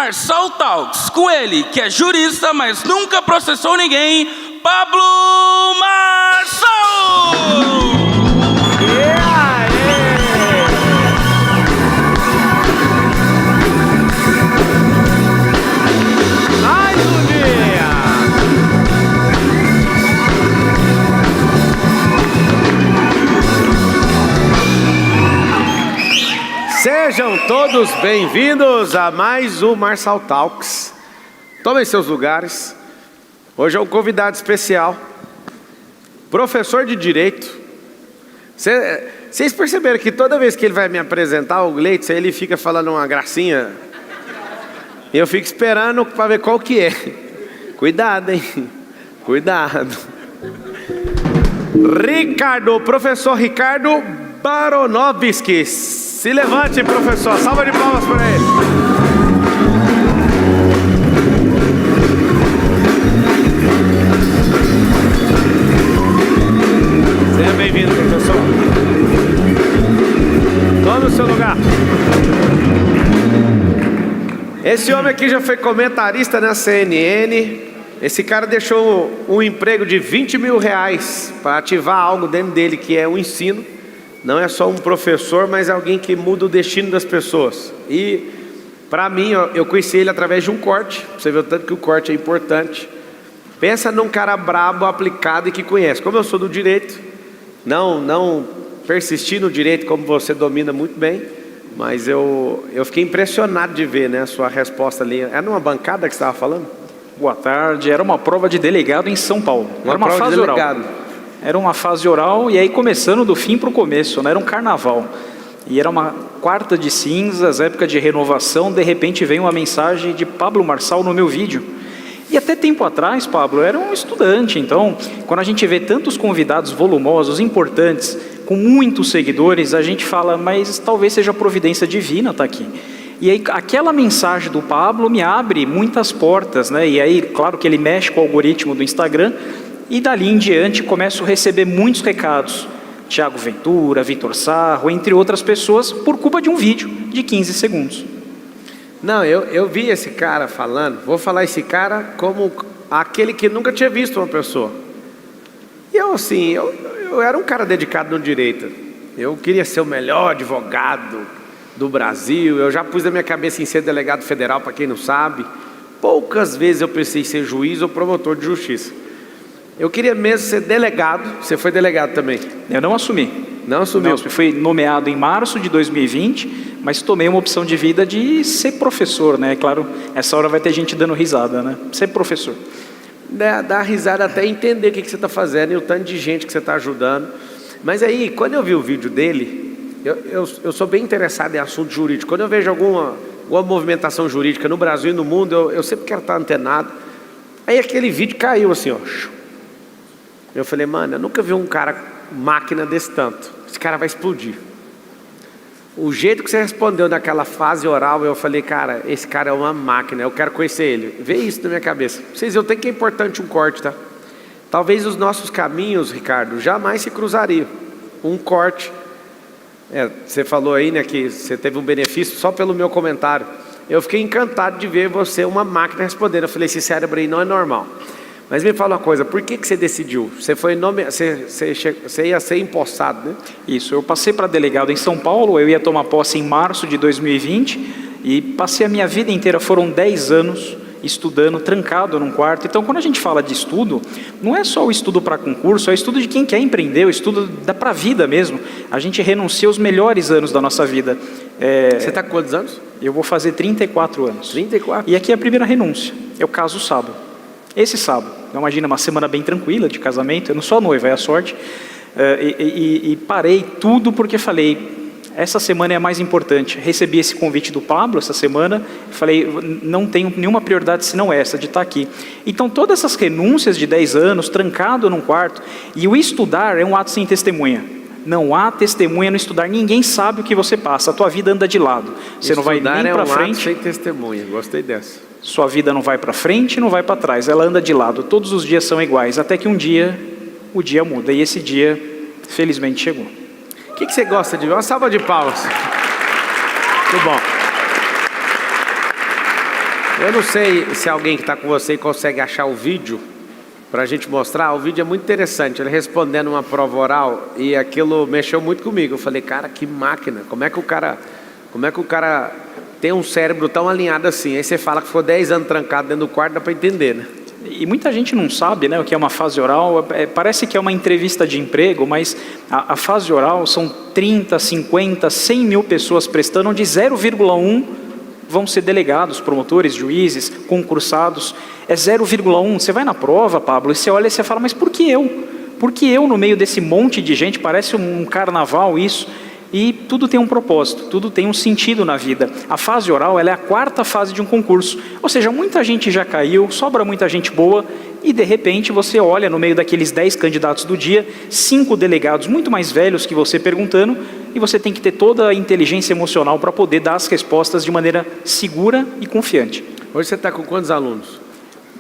Marçal Talks, com ele, que é jurista, mas nunca processou ninguém, Pablo Marçal! Mais um dia! Sejam todos bem-vindos a mais um Marçal Talks. Tomem seus lugares. Hoje é um convidado especial, professor de Direito. Vocês perceberam que toda vez que ele vai me apresentar, o Gleitson, ele fica falando uma gracinha. E eu fico esperando para ver qual que é. Cuidado, hein? Cuidado. Ricardo, professor Ricardo Baronovski. Se levante, professor. Salva de palmas para ele. Seja bem-vindo, professor. Tome o seu lugar. Esse homem aqui já foi comentarista na CNN. Esse cara deixou um emprego de 20 mil reais para ativar algo dentro dele, que é o ensino. Não é só um professor, mas alguém que muda o destino das pessoas. E, para mim, eu conheci ele através de um corte. Você vê o tanto que o corte é importante. Pensa num cara brabo, aplicado e que conhece. Como eu sou do direito, não persisti no direito como você domina muito bem, mas eu fiquei impressionado de ver, né, a sua resposta ali. Era numa bancada que você estava falando? Boa tarde. Era uma prova de delegado em São Paulo. Era uma fase oral. Era uma fase oral e aí começando do fim para o começo, né? Era um carnaval. E era uma quarta de cinzas, época de renovação. De repente veio uma mensagem de Pablo Marçal no meu vídeo. E até tempo atrás, Pablo, era um estudante. Então, quando a gente vê tantos convidados volumosos, importantes, com muitos seguidores, a gente fala, mas talvez seja providência divina estar aqui. E aí aquela mensagem do Pablo me abre muitas portas, né? E aí, claro que ele mexe com o algoritmo do Instagram. E dali em diante começo a receber muitos recados. Tiago Ventura, Vitor Sarro, entre outras pessoas, por culpa de um vídeo de 15 segundos. Não, eu vi esse cara falando. Vou falar esse cara como aquele que nunca tinha visto uma pessoa. E eu assim, eu era um cara dedicado no direito. Eu queria ser o melhor advogado do Brasil. Eu já pus na minha cabeça em ser delegado federal, para quem não sabe. Poucas vezes eu pensei em ser juiz ou promotor de justiça. Eu queria mesmo ser delegado. Você foi delegado também? Eu não assumi. Não assumiu? Não, fui nomeado em março de 2020, mas tomei uma opção de vida de ser professor, né? Claro, essa hora vai ter gente dando risada, né? Ser professor. Dá risada até entender o que você está fazendo e o tanto de gente que você está ajudando. Mas aí, quando eu vi o vídeo dele, eu sou bem interessado em assunto jurídico. Quando eu vejo alguma movimentação jurídica no Brasil e no mundo, eu sempre quero estar antenado. Aí aquele vídeo caiu assim, ó. Eu falei, mano, eu nunca vi um cara máquina desse tanto. Esse cara vai explodir. O jeito que você respondeu naquela fase oral, eu falei, cara, esse cara é uma máquina, eu quero conhecer ele. Vê isso na minha cabeça. Vocês viram, tem que é importante um corte, tá? Talvez os nossos caminhos, Ricardo, jamais se cruzariam. Um corte. Você falou aí, né, que você teve um benefício só pelo meu comentário. Eu fiquei encantado de ver você, uma máquina, respondendo. Eu falei, esse cérebro aí não é normal. Mas me fala uma coisa, por que você decidiu? Você ia ser empossado, né? Isso, eu passei para delegado em São Paulo, eu ia tomar posse em março de 2020 e passei a minha vida inteira, foram 10 anos estudando, trancado num quarto. Então, quando a gente fala de estudo, não é só o estudo para concurso, é o estudo de quem quer empreender, o estudo para a vida mesmo. A gente renuncia os melhores anos da nossa vida. Você está com quantos anos? Eu vou fazer 34 anos. 34? E aqui é a primeira renúncia, eu caso sábado. Esse sábado, imagina uma semana bem tranquila de casamento, eu não sou a noiva, é a sorte, e parei tudo porque falei, essa semana é a mais importante. Recebi esse convite do Pablo essa semana, falei, não tenho nenhuma prioridade senão essa, de estar aqui. Então todas essas renúncias de 10 anos, trancado num quarto, e o estudar é um ato sem testemunha. Não há testemunha no estudar, ninguém sabe o que você passa, a tua vida anda de lado. Você não vai nem para frente. Ato sem testemunha, gostei dessa. Sua vida não vai para frente, não vai para trás, ela anda de lado. Todos os dias são iguais, até que um dia, o dia muda. E esse dia, felizmente, chegou. O que você gosta de ver? Uma salva de palmas. Muito bom. Eu não sei se alguém que está com você consegue achar o vídeo para a gente mostrar. O vídeo é muito interessante, ele respondendo uma prova oral e aquilo mexeu muito comigo. Eu falei, cara, que máquina, como é que o cara tem um cérebro tão alinhado assim? Aí você fala que ficou 10 anos trancado dentro do quarto, dá para entender, né? E muita gente não sabe, né, o que é uma fase oral. Parece que é uma entrevista de emprego, mas a fase oral são 30, 50, 100 mil pessoas prestando, onde 0,1 vão ser delegados, promotores, juízes, concursados. É 0,1. Você vai na prova, Pablo, e você olha e você fala, mas por que eu? Por que eu no meio desse monte de gente? Parece um carnaval isso. E tudo tem um propósito, tudo tem um sentido na vida. A fase oral, ela é a 4ª fase de um concurso. Ou seja, muita gente já caiu, sobra muita gente boa, e de repente você olha no meio daqueles 10 candidatos do dia, 5 delegados muito mais velhos que você perguntando, e você tem que ter toda a inteligência emocional para poder dar as respostas de maneira segura e confiante. Hoje você está com quantos alunos?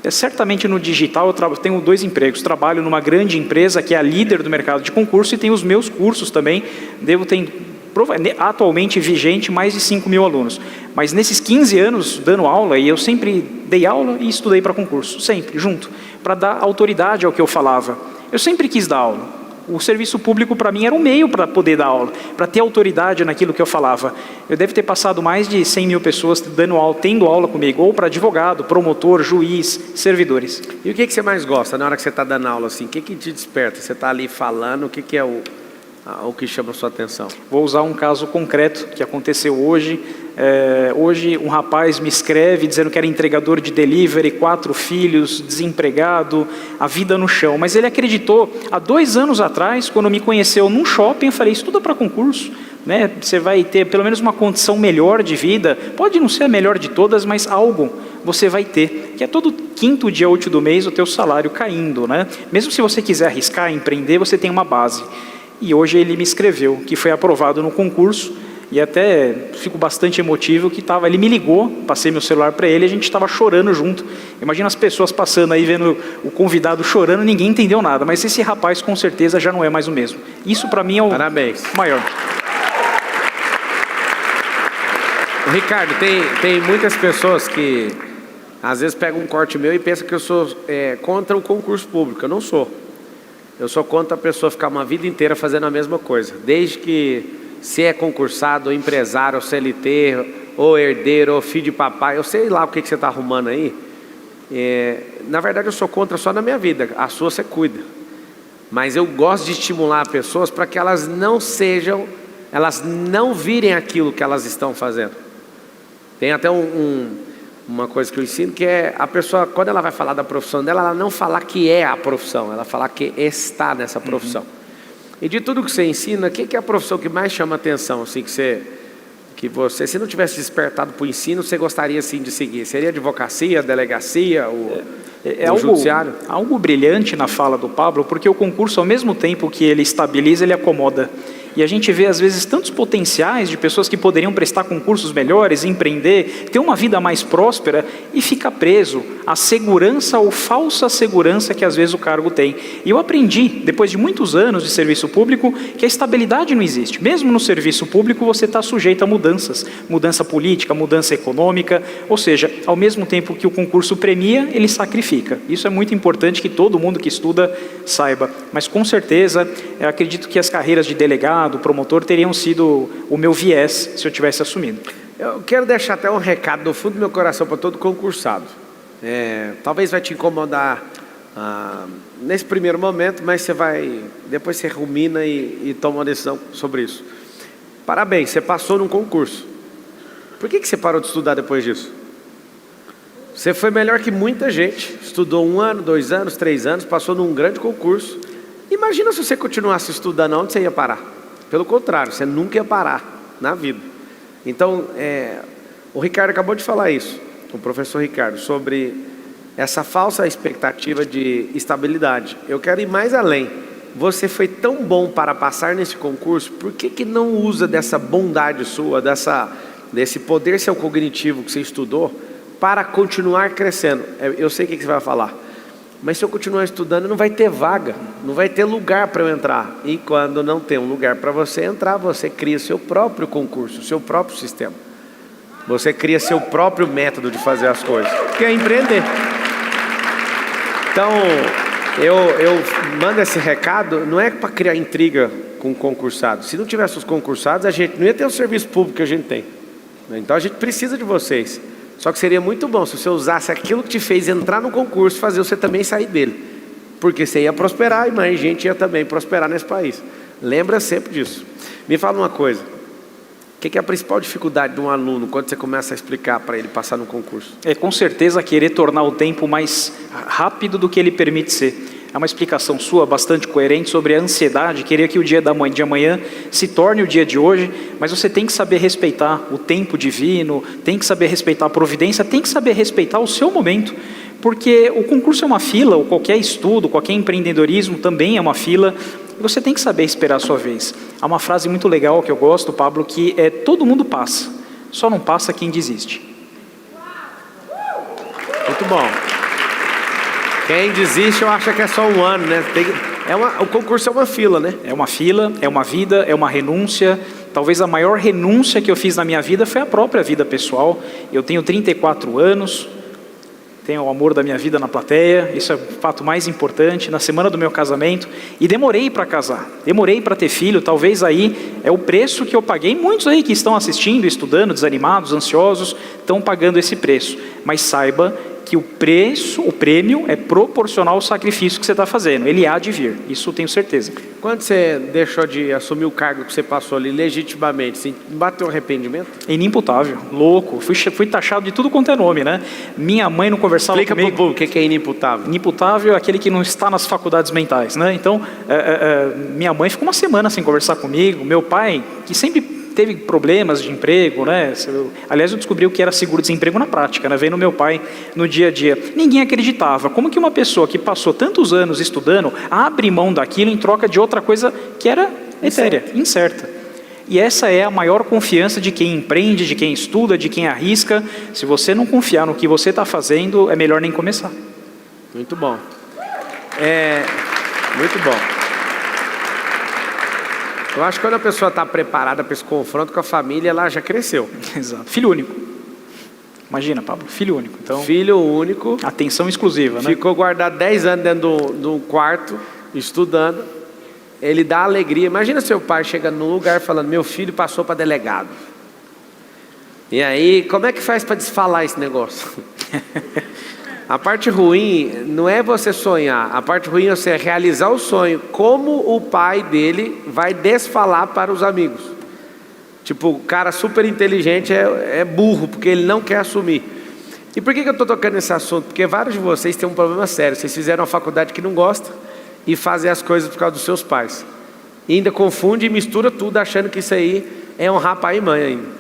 Certamente no digital eu tenho 2 empregos. Trabalho numa grande empresa que é a líder do mercado de concurso e tenho os meus cursos também. Devo ter atualmente vigente mais de 5 mil alunos. Mas nesses 15 anos dando aula, e eu sempre dei aula e estudei para concurso, sempre, junto, para dar autoridade ao que eu falava. Eu sempre quis dar aula. O serviço público para mim era um meio para poder dar aula, para ter autoridade naquilo que eu falava. Eu devo ter passado mais de 100 mil pessoas dando aula, tendo aula comigo, ou para advogado, promotor, juiz, servidores. E o que você mais gosta na hora que você está dando aula assim? O que te desperta? Você está ali falando, o que é o que chama a sua atenção? Vou usar um caso concreto que aconteceu hoje. Hoje um rapaz me escreve dizendo que era entregador de delivery, 4 filhos, desempregado, a vida no chão. Mas ele acreditou, há 2 anos atrás, quando me conheceu num shopping, eu falei, estuda para concurso, né? Você vai ter pelo menos uma condição melhor de vida, pode não ser a melhor de todas, mas algo você vai ter, que é todo 5º dia útil do mês o teu salário caindo, né? Mesmo se você quiser arriscar, empreender, você tem uma base. E hoje ele me escreveu que foi aprovado no concurso, e até fico bastante emotivo que ele me ligou, passei meu celular para ele, e a gente estava chorando junto. Imagina as pessoas passando aí, vendo o convidado chorando, ninguém entendeu nada, mas esse rapaz com certeza já não é mais o mesmo. Isso para mim é o Parabéns. Maior. Ricardo, tem muitas pessoas que às vezes pegam um corte meu e pensam que eu sou contra o concurso público. Eu não sou. Eu sou contra a pessoa ficar uma vida inteira fazendo a mesma coisa. Desde que se é concursado, ou empresário, ou CLT, ou herdeiro, ou filho de papai, eu sei lá o que você está arrumando aí. Na verdade eu sou contra só na minha vida, a sua você cuida. Mas eu gosto de estimular pessoas para que elas não virem aquilo que elas estão fazendo. Tem até uma coisa que eu ensino, que é a pessoa, quando ela vai falar da profissão dela, ela não falar que é a profissão, ela falar que está nessa profissão. E de tudo que você ensina, o que é a profissão que mais chama atenção, assim, que você, se não tivesse despertado para o ensino, você gostaria assim de seguir? Seria a advocacia, a delegacia, o judiciário? Algo brilhante na fala do Pablo, porque o concurso, ao mesmo tempo que ele estabiliza, ele acomoda. E a gente vê, às vezes, tantos potenciais de pessoas que poderiam prestar concursos melhores, empreender, ter uma vida mais próspera e fica preso à segurança ou falsa segurança que, às vezes, o cargo tem. E eu aprendi, depois de muitos anos de serviço público, que a estabilidade não existe. Mesmo no serviço público, você está sujeito a mudanças. Mudança política, mudança econômica. Ou seja, ao mesmo tempo que o concurso premia, ele sacrifica. Isso é muito importante que todo mundo que estuda saiba. Mas, com certeza, eu acredito que as carreiras de delegado, do promotor, teriam sido o meu viés se eu tivesse assumido. Eu quero deixar até um recado do fundo do meu coração para todo concursado. Talvez vai te incomodar nesse primeiro momento, mas depois você rumina e toma uma decisão sobre isso. Parabéns, você passou num concurso. Por que você parou de estudar depois disso? Você foi melhor que muita gente, estudou 1 ano, 2 anos, 3 anos, passou num grande concurso. Imagina se você continuasse estudando, onde você ia parar? Pelo contrário, você nunca ia parar na vida. Então, o Ricardo acabou de falar isso, o professor Ricardo, sobre essa falsa expectativa de estabilidade. Eu quero ir mais além. Você foi tão bom para passar nesse concurso, por que não usa dessa bondade sua, desse poder seu cognitivo que você estudou, para continuar crescendo? Eu sei o que você vai falar. Mas se eu continuar estudando, não vai ter vaga, não vai ter lugar para eu entrar. E quando não tem um lugar para você entrar, você cria seu próprio concurso, seu próprio sistema. Você cria seu próprio método de fazer as coisas, que é empreender. Então, eu mando esse recado, não é para criar intriga com concursados. Se não tivesse os concursados, a gente não ia ter o serviço público que a gente tem. Então a gente precisa de vocês. Só que seria muito bom se você usasse aquilo que te fez entrar no concurso, fazer você também sair dele. Porque você ia prosperar e mais gente ia também prosperar nesse país. Lembra sempre disso. Me fala uma coisa. O que é a principal dificuldade de um aluno quando você começa a explicar para ele passar no concurso? É com certeza querer tornar o tempo mais rápido do que ele permite ser. É uma explicação sua bastante coerente sobre a ansiedade, querer que o dia de amanhã se torne o dia de hoje, mas você tem que saber respeitar o tempo divino, tem que saber respeitar a providência, tem que saber respeitar o seu momento, porque o concurso é uma fila, ou qualquer estudo, qualquer empreendedorismo também é uma fila, e você tem que saber esperar a sua vez. Há uma frase muito legal que eu gosto, Pablo, que é: todo mundo passa, só não passa quem desiste. Muito bom. Quem desiste, eu acho que é só um ano, né? O concurso é uma fila, né? É uma fila, é uma vida, é uma renúncia. Talvez a maior renúncia que eu fiz na minha vida foi a própria vida pessoal. Eu tenho 34 anos, tenho o amor da minha vida na plateia, isso é o fato mais importante, na semana do meu casamento, e demorei para casar, demorei para ter filho. Talvez aí é o preço que eu paguei. Muitos aí que estão assistindo, estudando, desanimados, ansiosos, estão pagando esse preço. Mas saiba que o prêmio é proporcional ao sacrifício que você está fazendo. Ele há de vir, isso eu tenho certeza. Quando você deixou de assumir o cargo que você passou ali legitimamente, você bateu arrependimento? Inimputável, louco, fui taxado de tudo quanto é nome, né? Minha mãe não conversava comigo. Explica pro povo o que é inimputável. Inimputável é aquele que não está nas faculdades mentais, né? Então, minha mãe ficou uma semana sem conversar comigo, meu pai, que sempre teve problemas de emprego, né? Aliás, eu descobri o que era seguro-desemprego na prática, né? Vendo meu pai no dia a dia. Ninguém acreditava. Como que uma pessoa que passou tantos anos estudando abre mão daquilo em troca de outra coisa que era etérea, incerta? E essa é a maior confiança de quem empreende, de quem estuda, de quem arrisca. Se você não confiar no que você está fazendo, é melhor nem começar. Muito bom. Muito bom. Eu acho que quando a pessoa está preparada para esse confronto com a família, ela já cresceu. Exato. Filho único. Imagina, Pablo, filho único. Então, filho único. Atenção exclusiva, né? Ficou guardado 10 anos dentro do quarto, estudando. Ele dá alegria. Imagina seu pai chegando num lugar falando: meu filho passou para delegado. E aí, como é que faz para desfalar esse negócio? A parte ruim não é você sonhar, a parte ruim é você realizar o sonho. Como o pai dele vai desfalar para os amigos? Tipo, o cara super inteligente é burro, porque ele não quer assumir. E por que eu estou tocando nesse assunto? Porque vários de vocês têm um problema sério. Vocês fizeram uma faculdade que não gosta e fazem as coisas por causa dos seus pais. E ainda confunde e mistura tudo achando que isso aí é honrar pai e mãe ainda.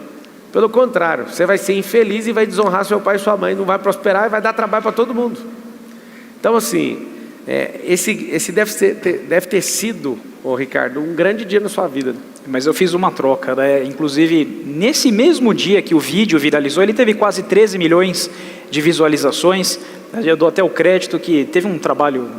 Pelo contrário, você vai ser infeliz e vai desonrar seu pai e sua mãe, não vai prosperar e vai dar trabalho para todo mundo. Então assim, esse deve ter sido, Ricardo, um grande dia na sua vida. Mas eu fiz uma troca, né? Inclusive, nesse mesmo dia que o vídeo viralizou, ele teve quase 13 milhões de visualizações. Eu dou até o crédito que teve um trabalho,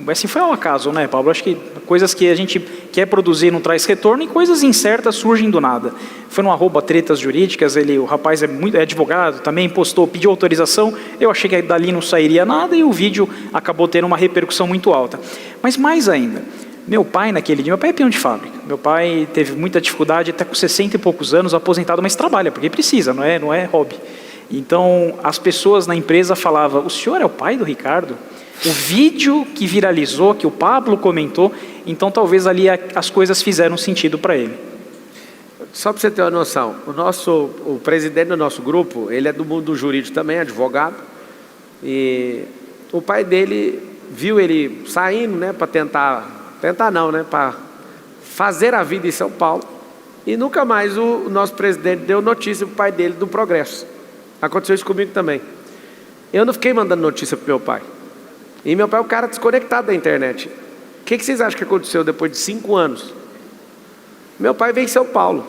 assim, foi ao acaso, né, Pablo? Acho que coisas que a gente quer produzir não traz retorno e coisas incertas surgem do nada. Foi no @tretasjurídicas, o rapaz é advogado, também postou, pediu autorização, eu achei que dali não sairia nada e o vídeo acabou tendo uma repercussão muito alta. Mas mais ainda, meu pai naquele dia, meu pai é peão de fábrica, meu pai teve muita dificuldade, até com 60 e poucos anos, aposentado, mas trabalha, porque precisa, não é hobby. Então, as pessoas na empresa falavam: o senhor é o pai do Ricardo? O vídeo que viralizou, que o Pablo comentou, então talvez ali as coisas fizeram sentido para ele. Só para você ter uma noção, o presidente do nosso grupo, ele é do mundo jurídico também, advogado, e o pai dele viu ele saindo, né, para para fazer a vida em São Paulo, e nunca mais o nosso presidente deu notícia para o pai dele do progresso. Aconteceu isso comigo também. Eu não fiquei mandando notícia para meu pai. E meu pai é um cara desconectado da internet. O que vocês acham que aconteceu depois de 5 anos? Meu pai veio em São Paulo.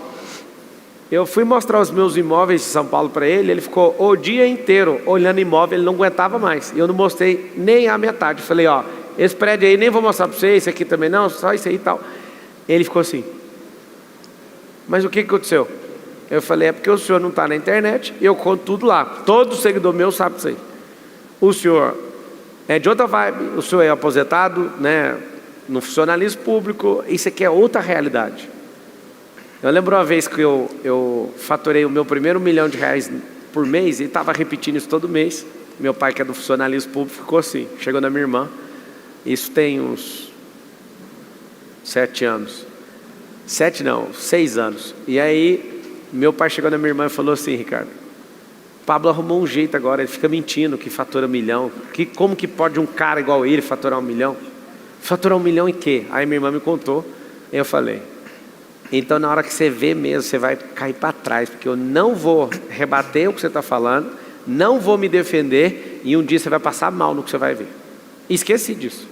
Eu fui mostrar os meus imóveis de São Paulo para ele. Ele ficou o dia inteiro olhando imóvel. Ele não aguentava mais. E eu não mostrei nem a metade. Falei: ó, esse prédio aí nem vou mostrar para você. Esse aqui também não, só isso aí e tal. Ele ficou assim: mas o que aconteceu? Eu falei, é porque o senhor não está na internet e eu conto tudo lá. Todo seguidor meu sabe disso aí. O senhor é de outra vibe, o senhor é aposentado, né, no funcionalismo público, isso aqui é outra realidade. Eu lembro uma vez que eu faturei o meu primeiro R$1 milhão por mês e estava repetindo isso todo mês. Meu pai, que é do funcionalismo público, ficou assim. Chegou na minha irmã, isso tem uns 7 anos. 7 não, 6 anos. E aí, meu pai chegou na minha irmã e falou assim, Ricardo, Pablo arrumou um jeito agora, ele fica mentindo que fatura 1 milhão. Como que pode um cara igual ele faturar 1 milhão? Faturar 1 milhão em quê? Aí minha irmã me contou, e eu falei, então na hora que você vê mesmo, você vai cair para trás, porque eu não vou rebater o que você está falando, não vou me defender, e um dia você vai passar mal no que você vai ver. E esqueci disso.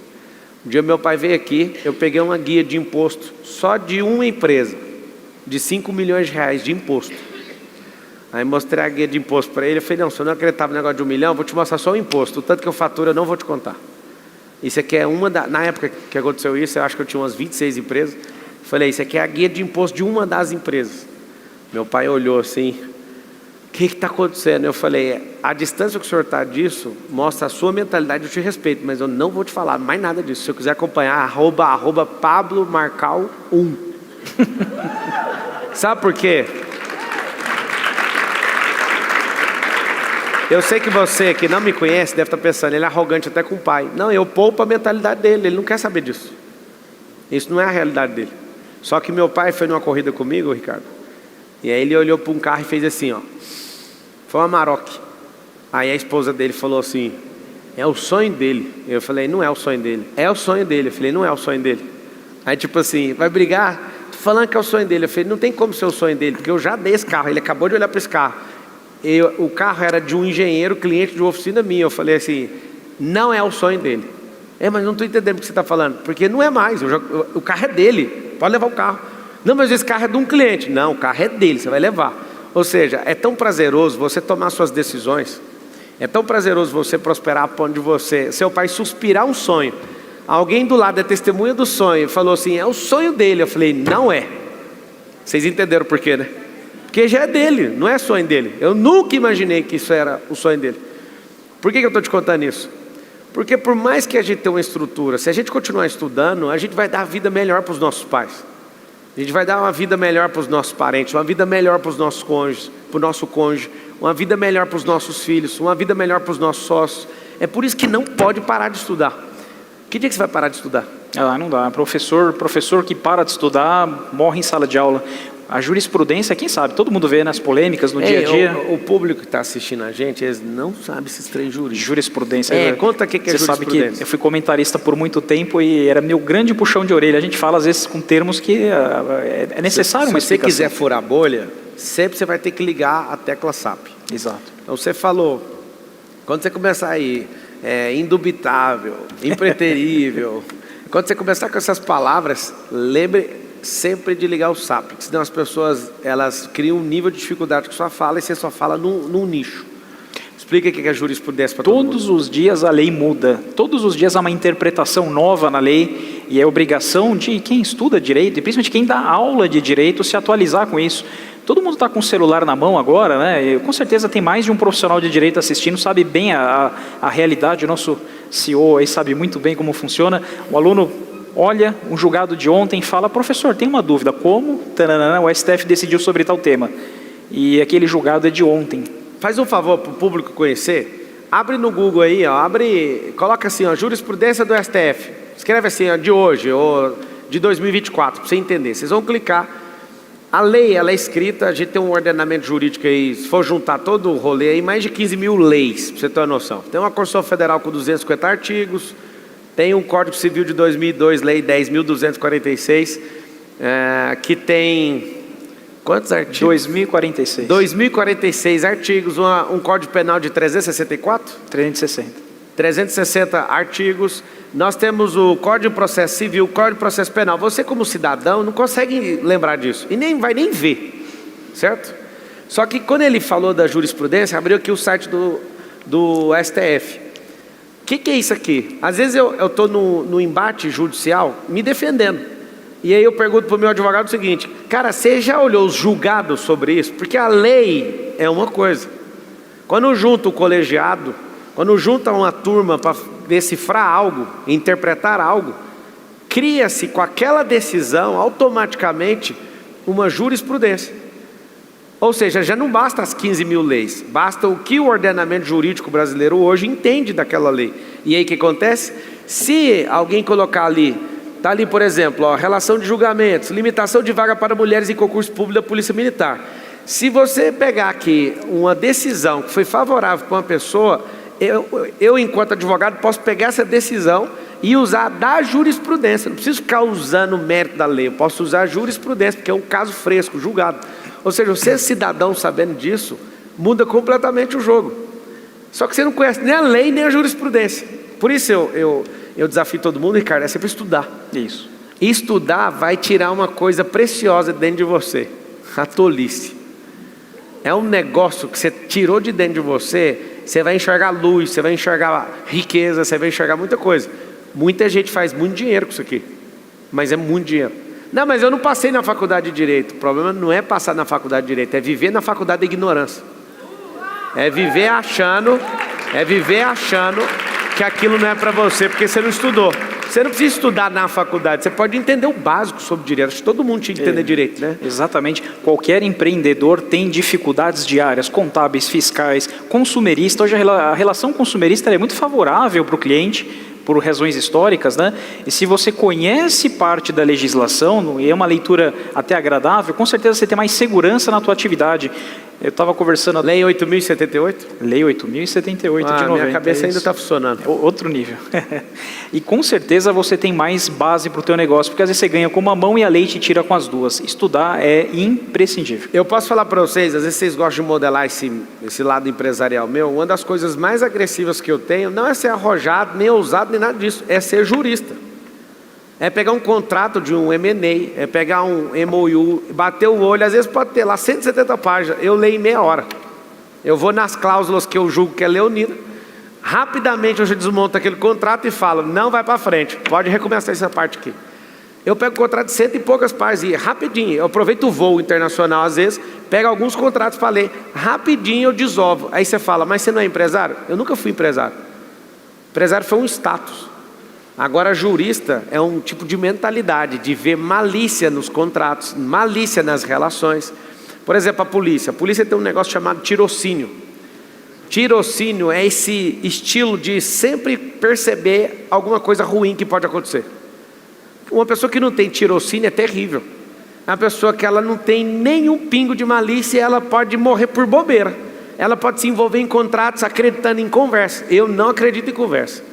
Um dia meu pai veio aqui, eu peguei uma guia de imposto, só de uma empresa, de R$5 milhões de imposto. Aí mostrei a guia de imposto para ele, eu falei, não, se eu não acreditava no negócio de 1 milhão, vou te mostrar só o imposto, o tanto que eu faturo eu não vou te contar. Isso aqui é na época que aconteceu isso, eu acho que eu tinha umas 26 empresas, eu falei, isso aqui é a guia de imposto de uma das empresas. Meu pai olhou assim, o que está acontecendo? Eu falei, a distância que o senhor está disso mostra a sua mentalidade, eu te respeito, mas eu não vou te falar mais nada disso. Se eu quiser acompanhar, arroba Pablo Marcal 1. Sabe por quê? Eu sei que você que não me conhece deve estar pensando, ele é arrogante até com o pai. Não, eu poupo a mentalidade dele, ele não quer saber disso. Isso não é a realidade dele. Só que meu pai foi numa corrida comigo, Ricardo, e aí ele olhou para um carro e fez assim, ó. Foi uma Amarok. Aí a esposa dele falou assim, é o sonho dele. Eu falei, não é o sonho dele. É o sonho dele. Eu falei, não é o sonho dele. Aí tipo assim, vai brigar? Tô falando que é o sonho dele. Eu falei, não tem como ser o sonho dele, porque eu já dei esse carro. Ele acabou de olhar para esse carro. O carro era de um engenheiro, cliente de uma oficina minha. Eu falei assim, não é o sonho dele. Mas não estou entendendo o que você está falando. Porque não é mais, o carro é dele. Pode levar o carro. Não, mas esse carro é de um cliente. Não, o carro é dele, você vai levar. Ou seja, é tão prazeroso você tomar suas decisões, é tão prazeroso você prosperar a ponto de você, seu pai suspirar um sonho, alguém do lado é testemunha do sonho, falou assim, é o sonho dele. Eu falei, não é. Vocês entenderam por quê, né? Porque já é dele, não é sonho dele. Eu nunca imaginei que isso era o sonho dele. Por que eu estou te contando isso? Porque por mais que a gente tenha uma estrutura, se a gente continuar estudando, a gente vai dar a vida melhor para os nossos pais. A gente vai dar uma vida melhor para os nossos parentes, uma vida melhor para os nossos cônjuges, para o nosso cônjuge, uma vida melhor para os nossos filhos, uma vida melhor para os nossos sócios. É por isso que não pode parar de estudar. Que dia que você vai parar de estudar? Não dá. Professor que para de estudar morre em sala de aula. A jurisprudência, quem sabe? Todo mundo vê nas polêmicas, no dia a dia. O público que está assistindo a gente, eles não sabem esses três jurídicos. Jurisprudência. Conta o que é jurisprudência. Você sabe que eu fui comentarista por muito tempo e era meu grande puxão de orelha. A gente fala às vezes com termos que é necessário uma explicação. Se você quiser furar a bolha, sempre você vai ter que ligar a tecla SAP. Exato. Então você falou, quando você começar aí, indubitável, impreterível, quando você começar com essas palavras, lembre sempre de ligar o SAP, porque senão as pessoas elas criam um nível de dificuldade com sua fala e você só fala num nicho. Explica o que é jurisprudência para todo mundo. Todos os dias a lei muda, todos os dias há uma interpretação nova na lei e é obrigação de quem estuda direito e principalmente quem dá aula de direito se atualizar com isso. Todo mundo está com o celular na mão agora, né? Com certeza tem mais de um profissional de direito assistindo, sabe bem a realidade. O nosso CEO aí sabe muito bem como funciona. O aluno olha um julgado de ontem e fala, professor, tem uma dúvida, como? Tananana, o STF decidiu sobre tal tema. E aquele julgado é de ontem. Faz um favor para o público conhecer, abre no Google aí, coloca assim, jurisprudência do STF. Escreve assim, de hoje, ou de 2024, para você entender. Vocês vão clicar. A lei, ela é escrita, a gente tem um ordenamento jurídico aí, se for juntar todo o rolê aí, mais de 15 mil leis, para você ter uma noção. Tem uma Constituição Federal com 250 artigos, tem um Código Civil de 2002, Lei 10.246, que tem quantos artigos? 2046. 2046 artigos, um Código Penal de 364? 360 artigos. Nós temos o Código de Processo Civil, o Código de Processo Penal. Você como cidadão não consegue lembrar disso e nem vai nem ver, certo? Só que quando ele falou da jurisprudência, abriu aqui o site do STF. O que é isso aqui? Às vezes eu estou no embate judicial me defendendo. E aí eu pergunto para o meu advogado o seguinte: cara, você já olhou os julgados sobre isso? Porque a lei é uma coisa. Quando junta o colegiado, quando junta uma turma para decifrar algo, interpretar algo, cria-se com aquela decisão automaticamente uma jurisprudência. Ou seja, já não basta as 15 mil leis, basta o que o ordenamento jurídico brasileiro hoje entende daquela lei. E aí o que acontece? Se alguém colocar ali, está ali, por exemplo, ó, relação de julgamentos, limitação de vaga para mulheres em concurso público da Polícia Militar. Se você pegar aqui uma decisão que foi favorável para uma pessoa, eu enquanto advogado posso pegar essa decisão e usar da jurisprudência. Não preciso ficar usando o mérito da lei, eu posso usar a jurisprudência, porque é um caso fresco, julgado. Ou seja, você cidadão sabendo disso, muda completamente o jogo. Só que você não conhece nem a lei, nem a jurisprudência. Por isso eu desafio todo mundo, Ricardo, é sempre estudar. Isso. Estudar vai tirar uma coisa preciosa dentro de você, a tolice. É um negócio que você tirou de dentro de você, você vai enxergar luz, você vai enxergar riqueza, você vai enxergar muita coisa. Muita gente faz muito dinheiro com isso aqui, mas é muito dinheiro. Não, mas eu não passei na faculdade de Direito. O problema não é passar na faculdade de Direito, é viver na faculdade da ignorância. É viver achando que aquilo não é para você, porque você não estudou. Você não precisa estudar na faculdade, você pode entender o básico sobre direito. Acho que todo mundo tinha que entender direito, né? Exatamente. Qualquer empreendedor tem dificuldades diárias, contábeis, fiscais, consumerista. Hoje a relação consumerista é muito favorável para o cliente, por razões históricas, né? E se você conhece parte da legislação, e é uma leitura até agradável, com certeza você tem mais segurança na tua atividade. Eu estava conversando... Lei 8.078? Lei 8.078 de 90. Minha cabeça ainda está funcionando. Outro nível. E com certeza você tem mais base para o teu negócio, porque às vezes você ganha com uma mão e a lei te tira com as duas. Estudar é imprescindível. Eu posso falar para vocês, às vezes vocês gostam de modelar esse lado empresarial meu, uma das coisas mais agressivas que eu tenho não é ser arrojado, nem ousado, nem nada disso, é ser jurista. É pegar um contrato de um M&A, é pegar um MOU, bater o olho, às vezes pode ter lá 170 páginas, eu leio em meia hora. Eu vou nas cláusulas que eu julgo que é leonina, rapidamente eu já desmonto aquele contrato e falo, não vai para frente, pode recomeçar essa parte aqui. Eu pego o contrato de 100 e poucas páginas e rapidinho, eu aproveito o voo internacional às vezes, pego alguns contratos para ler, rapidinho eu desovo. Aí você fala, mas você não é empresário? Eu nunca fui empresário. Empresário foi um status. Agora, jurista é um tipo de mentalidade, de ver malícia nos contratos, malícia nas relações. Por exemplo, a polícia tem um negócio chamado tirocínio. Tirocínio é esse estilo de sempre perceber alguma coisa ruim que pode acontecer. Uma pessoa que não tem tirocínio é terrível. É uma pessoa que ela não tem nenhum pingo de malícia e ela pode morrer por bobeira. Ela pode se envolver em contratos acreditando em conversa. Eu não acredito em conversa.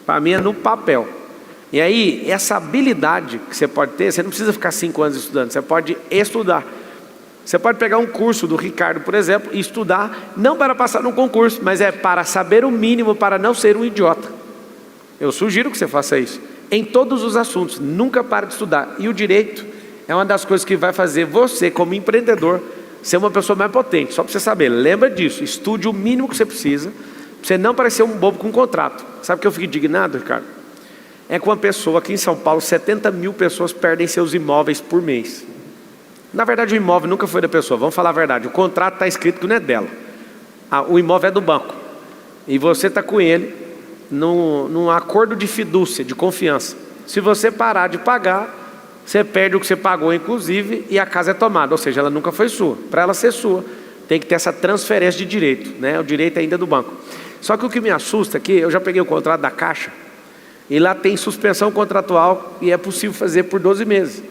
Para mim é no papel. E aí, essa habilidade que você pode ter, você não precisa ficar 5 anos estudando, você pode estudar. Você pode pegar um curso do Ricardo, por exemplo, e estudar, não para passar num concurso, mas é para saber o mínimo para não ser um idiota. Eu sugiro que você faça isso. Em todos os assuntos, nunca pare de estudar. E o direito é uma das coisas que vai fazer você, como empreendedor, ser uma pessoa mais potente. Só para você saber, lembra disso, estude o mínimo que você precisa, para você não parecer um bobo com um contrato. Sabe o que eu fico indignado, Ricardo? É com uma pessoa, aqui em São Paulo, 70 mil pessoas perdem seus imóveis por mês. Na verdade, o imóvel nunca foi da pessoa, vamos falar a verdade. O contrato está escrito que não é dela. O imóvel é do banco. E você está com ele num acordo de fidúcia, de confiança. Se você parar de pagar, você perde o que você pagou, inclusive, e a casa é tomada. Ou seja, ela nunca foi sua. Para ela ser sua, tem que ter essa transferência de direito, né? O direito ainda é do banco. Só que o que me assusta aqui, eu já peguei o contrato da Caixa, e lá tem suspensão contratual e é possível fazer por 12 meses.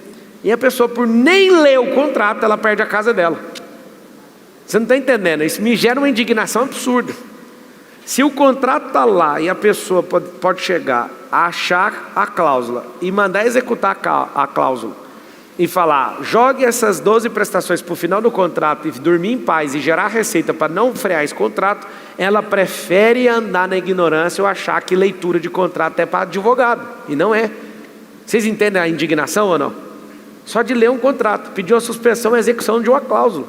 E a pessoa, por nem ler o contrato, ela perde a casa dela. Você não está entendendo? Isso me gera uma indignação absurda. Se o contrato está lá e a pessoa pode chegar a achar a cláusula e mandar executar a cláusula e falar, jogue essas 12 prestações para o final do contrato e dormir em paz e gerar receita para não frear esse contrato, ela prefere andar na ignorância ou achar que leitura de contrato é para advogado, e não é. Vocês entendem a indignação ou não? Só de ler um contrato, pedir uma suspensão e execução de uma cláusula.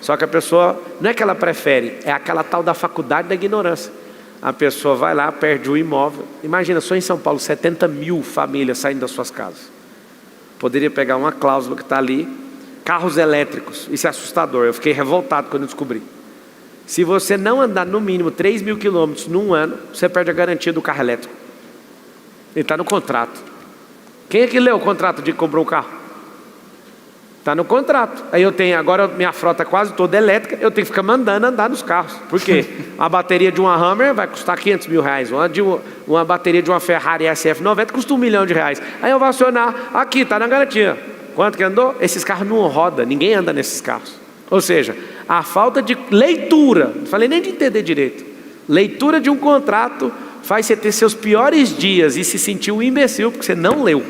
Só que a pessoa, não é que ela prefere, é aquela tal da faculdade da ignorância. A pessoa vai lá, perde o imóvel. Imagina, só em São Paulo, 70 mil famílias saindo das suas casas. poderia pegar uma cláusula que está ali, carros elétricos. Isso é assustador, eu fiquei revoltado quando eu descobri. Se você não andar no mínimo 3.000 quilômetros num ano, você perde a garantia do carro elétrico. Ele está no contrato. Quem é que leu o contrato de que comprou um carro? Está no contrato. Aí eu tenho, agora minha frota é quase toda elétrica, eu tenho que ficar mandando andar nos carros. Por quê? A bateria de uma Hummer vai custar 500 mil reais. Uma bateria de uma Ferrari SF90 custa R$1 milhão. Aí eu vou acionar, aqui, está na garantia. Quanto que andou? Esses carros não rodam, ninguém anda nesses carros. Ou seja, a falta de leitura, não falei nem de entender direito, leitura de um contrato faz você ter seus piores dias e se sentir um imbecil porque você não leu.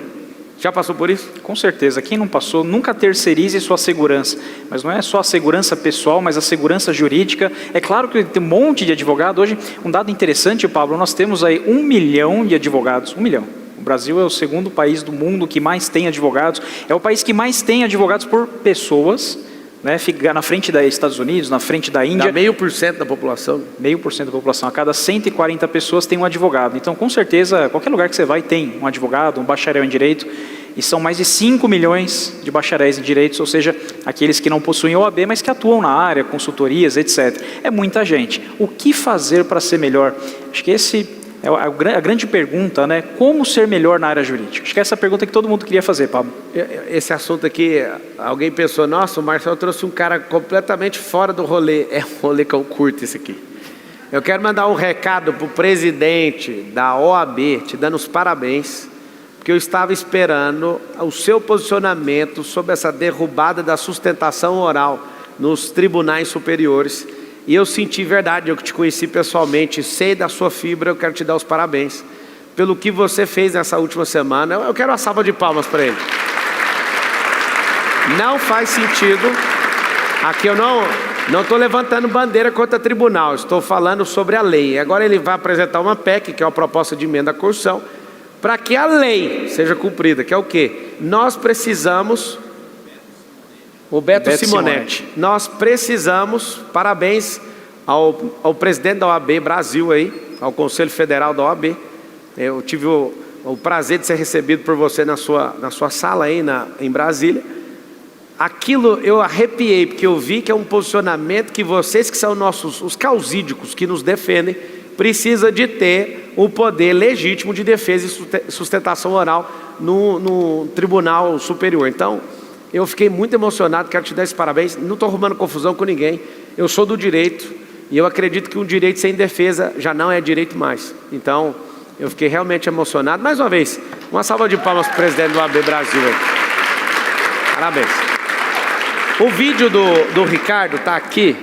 Já passou por isso? Com certeza, quem não passou, nunca terceirize sua segurança. Mas não é só a segurança pessoal, mas a segurança jurídica. É claro que tem um monte de advogado. Hoje, um dado interessante, Pablo, nós temos aí 1 milhão de advogados. 1 milhão. O Brasil é o segundo país do mundo que mais tem advogados. É o país que mais tem advogados por pessoas, né? Fica na frente dos Estados Unidos, na frente da Índia. Dá 0,5% da população. 0,5% da população. A cada 140 pessoas tem um advogado. Então, com certeza, qualquer lugar que você vai tem um advogado, um bacharel em direito. E são mais de 5 milhões de bacharéis em direitos, ou seja, aqueles que não possuem OAB, mas que atuam na área, consultorias, etc. É muita gente. O que fazer para ser melhor? Acho que esse é a grande pergunta, né? Como ser melhor na área jurídica? Acho que essa é a pergunta que todo mundo queria fazer, Pablo. Esse assunto aqui, alguém pensou, nossa, o Marcelo trouxe um cara completamente fora do rolê. É um rolê que eu curto esse aqui. Eu quero mandar um recado para o presidente da OAB, te dando os parabéns, porque eu estava esperando o seu posicionamento sobre essa derrubada da sustentação oral nos tribunais superiores. E eu senti verdade, eu que te conheci pessoalmente, sei da sua fibra, eu quero te dar os parabéns pelo que você fez nessa última semana. Eu quero uma salva de palmas para ele. Não faz sentido, aqui eu não estou levantando bandeira contra tribunal, estou falando sobre a lei. Agora ele vai apresentar uma PEC, que é uma proposta de emenda à Constituição, para que a lei seja cumprida, que é o quê? Nós precisamos... O Beto Simonetti. Nós precisamos, parabéns ao presidente da OAB Brasil aí, ao Conselho Federal da OAB. Eu tive o prazer de ser recebido por você na sua sala aí em Brasília. Aquilo eu arrepiei, porque eu vi que é um posicionamento que vocês que são os causídicos que nos defendem, precisa de ter o poder legítimo de defesa e sustentação oral no Tribunal Superior. Então, eu fiquei muito emocionado, quero te dar esses parabéns. Não estou arrumando confusão com ninguém. Eu sou do direito e eu acredito que um direito sem defesa já não é direito mais. Então, eu fiquei realmente emocionado. Mais uma vez, uma salva de palmas para o presidente do OAB Brasil. Parabéns. O vídeo do Ricardo está aqui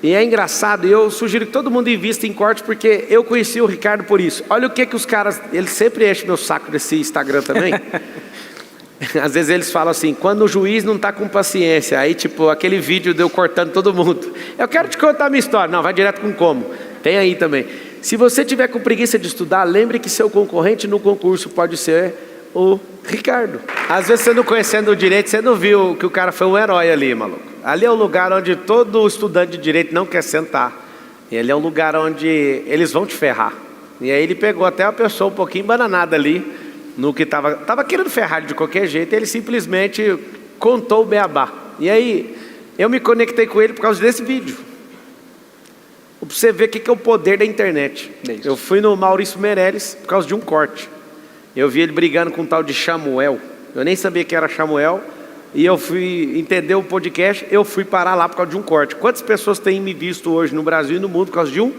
e é engraçado. E eu sugiro que todo mundo invista em corte, porque eu conheci o Ricardo por isso. Olha o que os caras... Eles sempre enchem meu saco desse Instagram também. Às vezes eles falam assim, quando o juiz não está com paciência, aí tipo, aquele vídeo de eu cortando todo mundo. Eu quero te contar a minha história. Não, vai direto com como. Tem aí também. Se você tiver com preguiça de estudar, lembre que seu concorrente no concurso pode ser o Ricardo. Às vezes você não conhecendo o direito, você não viu que o cara foi um herói ali, maluco. Ali é o lugar onde todo estudante de direito não quer sentar. E ali é um lugar onde eles vão te ferrar. E aí ele pegou até a pessoa um pouquinho bananada ali, no que estava querendo ferrar de qualquer jeito. Ele simplesmente contou o beabá. E aí eu me conectei com ele por causa desse vídeo, para você ver o que é o poder da internet. Eu fui no Maurício Meirelles por causa de um corte. Eu vi ele brigando com um tal de Samuel. Eu nem sabia que era Samuel. E eu fui entender o podcast. Eu fui parar lá por causa de um corte. Quantas pessoas têm me visto hoje no Brasil e no mundo por causa de um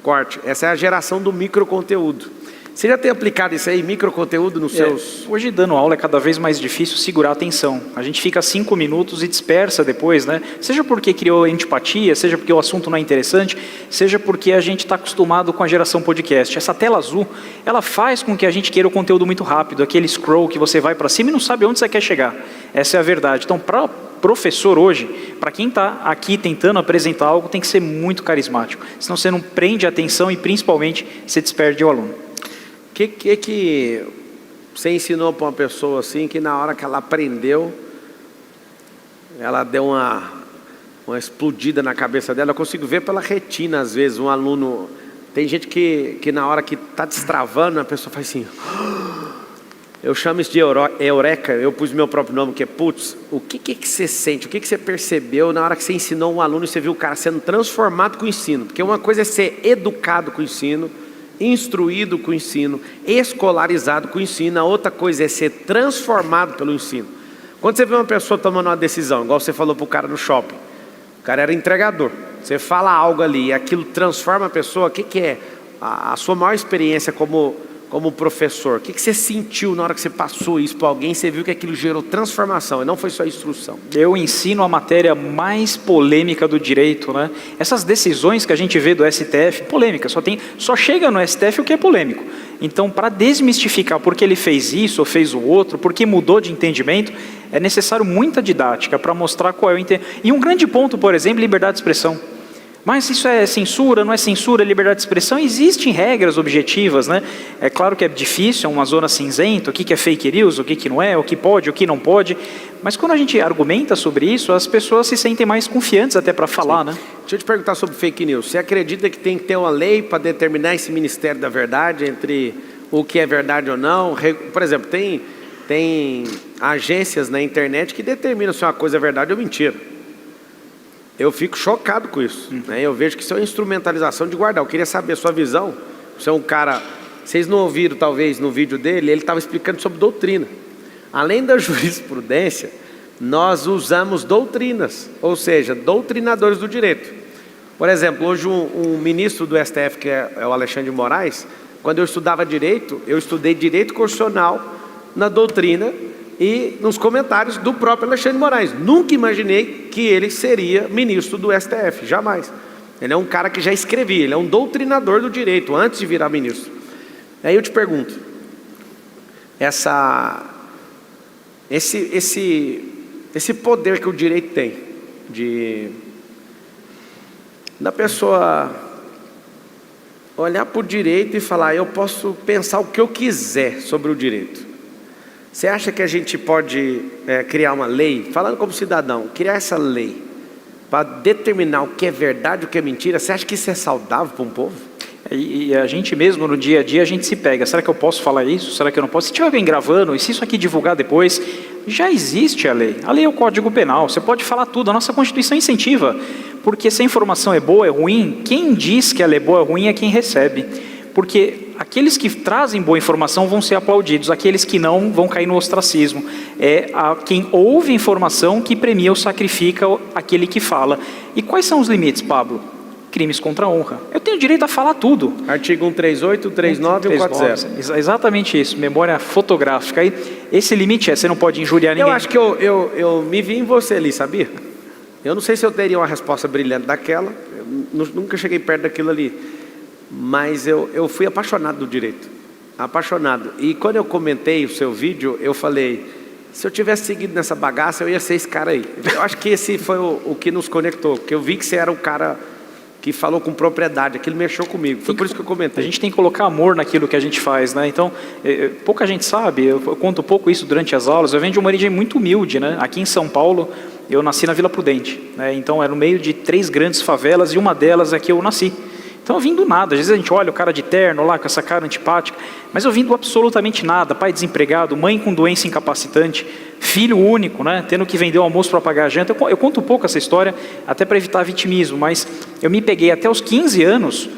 corte? Essa é a geração do microconteúdo. Você já tem aplicado isso aí, microconteúdo nos seus... Hoje, dando aula, é cada vez mais difícil segurar a atenção. A gente fica 5 minutos e dispersa depois, né? Seja porque criou antipatia, seja porque o assunto não é interessante, seja porque a gente está acostumado com a geração podcast. Essa tela azul, ela faz com que a gente queira o conteúdo muito rápido, aquele scroll que você vai para cima e não sabe onde você quer chegar. Essa é a verdade. Então, para professor hoje, para quem está aqui tentando apresentar algo, tem que ser muito carismático. Senão você não prende a atenção e, principalmente, você desperde o aluno. O que você ensinou para uma pessoa assim, que na hora que ela aprendeu, ela deu uma explodida na cabeça dela? Eu consigo ver pela retina, às vezes, um aluno... Tem gente que na hora que está destravando, a pessoa faz assim... Eu chamo isso de eureka, eu pus meu próprio nome, que é putz, o que você sente, o que você percebeu na hora que você ensinou um aluno e você viu o cara sendo transformado com o ensino? Porque uma coisa é ser educado com o ensino, instruído com o ensino, escolarizado com o ensino, a outra coisa é ser transformado pelo ensino. Quando você vê uma pessoa tomando uma decisão, igual você falou para o cara no shopping, o cara era entregador, você fala algo ali e aquilo transforma a pessoa, o que é a sua maior experiência como professor? O que você sentiu na hora que você passou isso para alguém, você viu que aquilo gerou transformação e não foi só instrução? Eu ensino a matéria mais polêmica do direito, né? Essas decisões que a gente vê do STF, polêmica, só chega no STF o que é polêmico. Então, para desmistificar por que ele fez isso ou fez o outro, por que mudou de entendimento, é necessário muita didática para mostrar qual é o entendimento. E um grande ponto, por exemplo, liberdade de expressão. Mas isso é censura, não é censura, é liberdade de expressão? Existem regras objetivas, né? É claro que é difícil, é uma zona cinzenta, o que é fake news, o que não é, o que pode, o que não pode. Mas quando a gente argumenta sobre isso, as pessoas se sentem mais confiantes até para falar, né? Deixa eu te perguntar sobre fake news. Você acredita que tem que ter uma lei para determinar esse Ministério da Verdade entre o que é verdade ou não? Por exemplo, tem agências na internet que determinam se uma coisa é verdade ou mentira. Eu fico chocado com isso, né? Eu vejo que isso é uma instrumentalização de guardar. Eu queria saber a sua visão. Você é um cara... Vocês não ouviram, talvez, no vídeo dele, ele estava explicando sobre doutrina. Além da jurisprudência, nós usamos doutrinas, ou seja, doutrinadores do direito. Por exemplo, hoje um ministro do STF, que é o Alexandre de Moraes, quando eu estudava direito, eu estudei direito constitucional na doutrina e nos comentários do próprio Alexandre de Moraes. Nunca imaginei que ele seria ministro do STF, jamais. Ele é um cara que já escrevia, ele é um doutrinador do direito, antes de virar ministro. Aí eu te pergunto, esse poder que o direito tem, da pessoa olhar para o direito e falar, eu posso pensar o que eu quiser sobre o direito. Você acha que a gente pode criar uma lei, falando como cidadão, criar essa lei para determinar o que é verdade e o que é mentira? Você acha que isso é saudável para um povo? E a gente mesmo no dia a dia a gente se pega, será que eu posso falar isso? Será que eu não posso? Se tiver alguém gravando, e se isso aqui divulgar depois, já existe a lei é o Código Penal, você pode falar tudo, a nossa Constituição incentiva, porque se a informação é boa, é ruim, quem diz que ela é boa, é ruim é quem recebe, porque aqueles que trazem boa informação vão ser aplaudidos, aqueles que não vão cair no ostracismo. É quem ouve informação que premia ou sacrifica aquele que fala. E quais são os limites, Pablo? Crimes contra a honra. Eu tenho direito a falar tudo. Artigo 138, 139 e 140. Exatamente isso, memória fotográfica. Aí, esse limite você não pode injuriar ninguém. Eu acho que eu me vi em você ali, sabia? Eu não sei se eu teria uma resposta brilhante daquela, eu nunca cheguei perto daquilo ali. Mas eu fui apaixonado do direito, apaixonado. E quando eu comentei o seu vídeo, eu falei, se eu tivesse seguido nessa bagaça, eu ia ser esse cara aí. Eu acho que esse foi o que nos conectou, porque eu vi que você era o cara que falou com propriedade, aquilo mexeu comigo, foi por isso que eu comentei. A gente tem que colocar amor naquilo que a gente faz, né? Então, pouca gente sabe, eu conto um pouco isso durante as aulas, eu venho de uma origem muito humilde, né? Aqui em São Paulo, eu nasci na Vila Prudente, né? Então era no meio de 3 grandes favelas e uma delas é que eu nasci. Então eu vim do nada, às vezes a gente olha o cara de terno lá com essa cara antipática, mas eu vim do absolutamente nada, pai desempregado, mãe com doença incapacitante, filho único, né, tendo que vender o almoço para pagar a janta. Eu conto um pouco essa história, até para evitar vitimismo, mas eu me peguei até os 15 anos,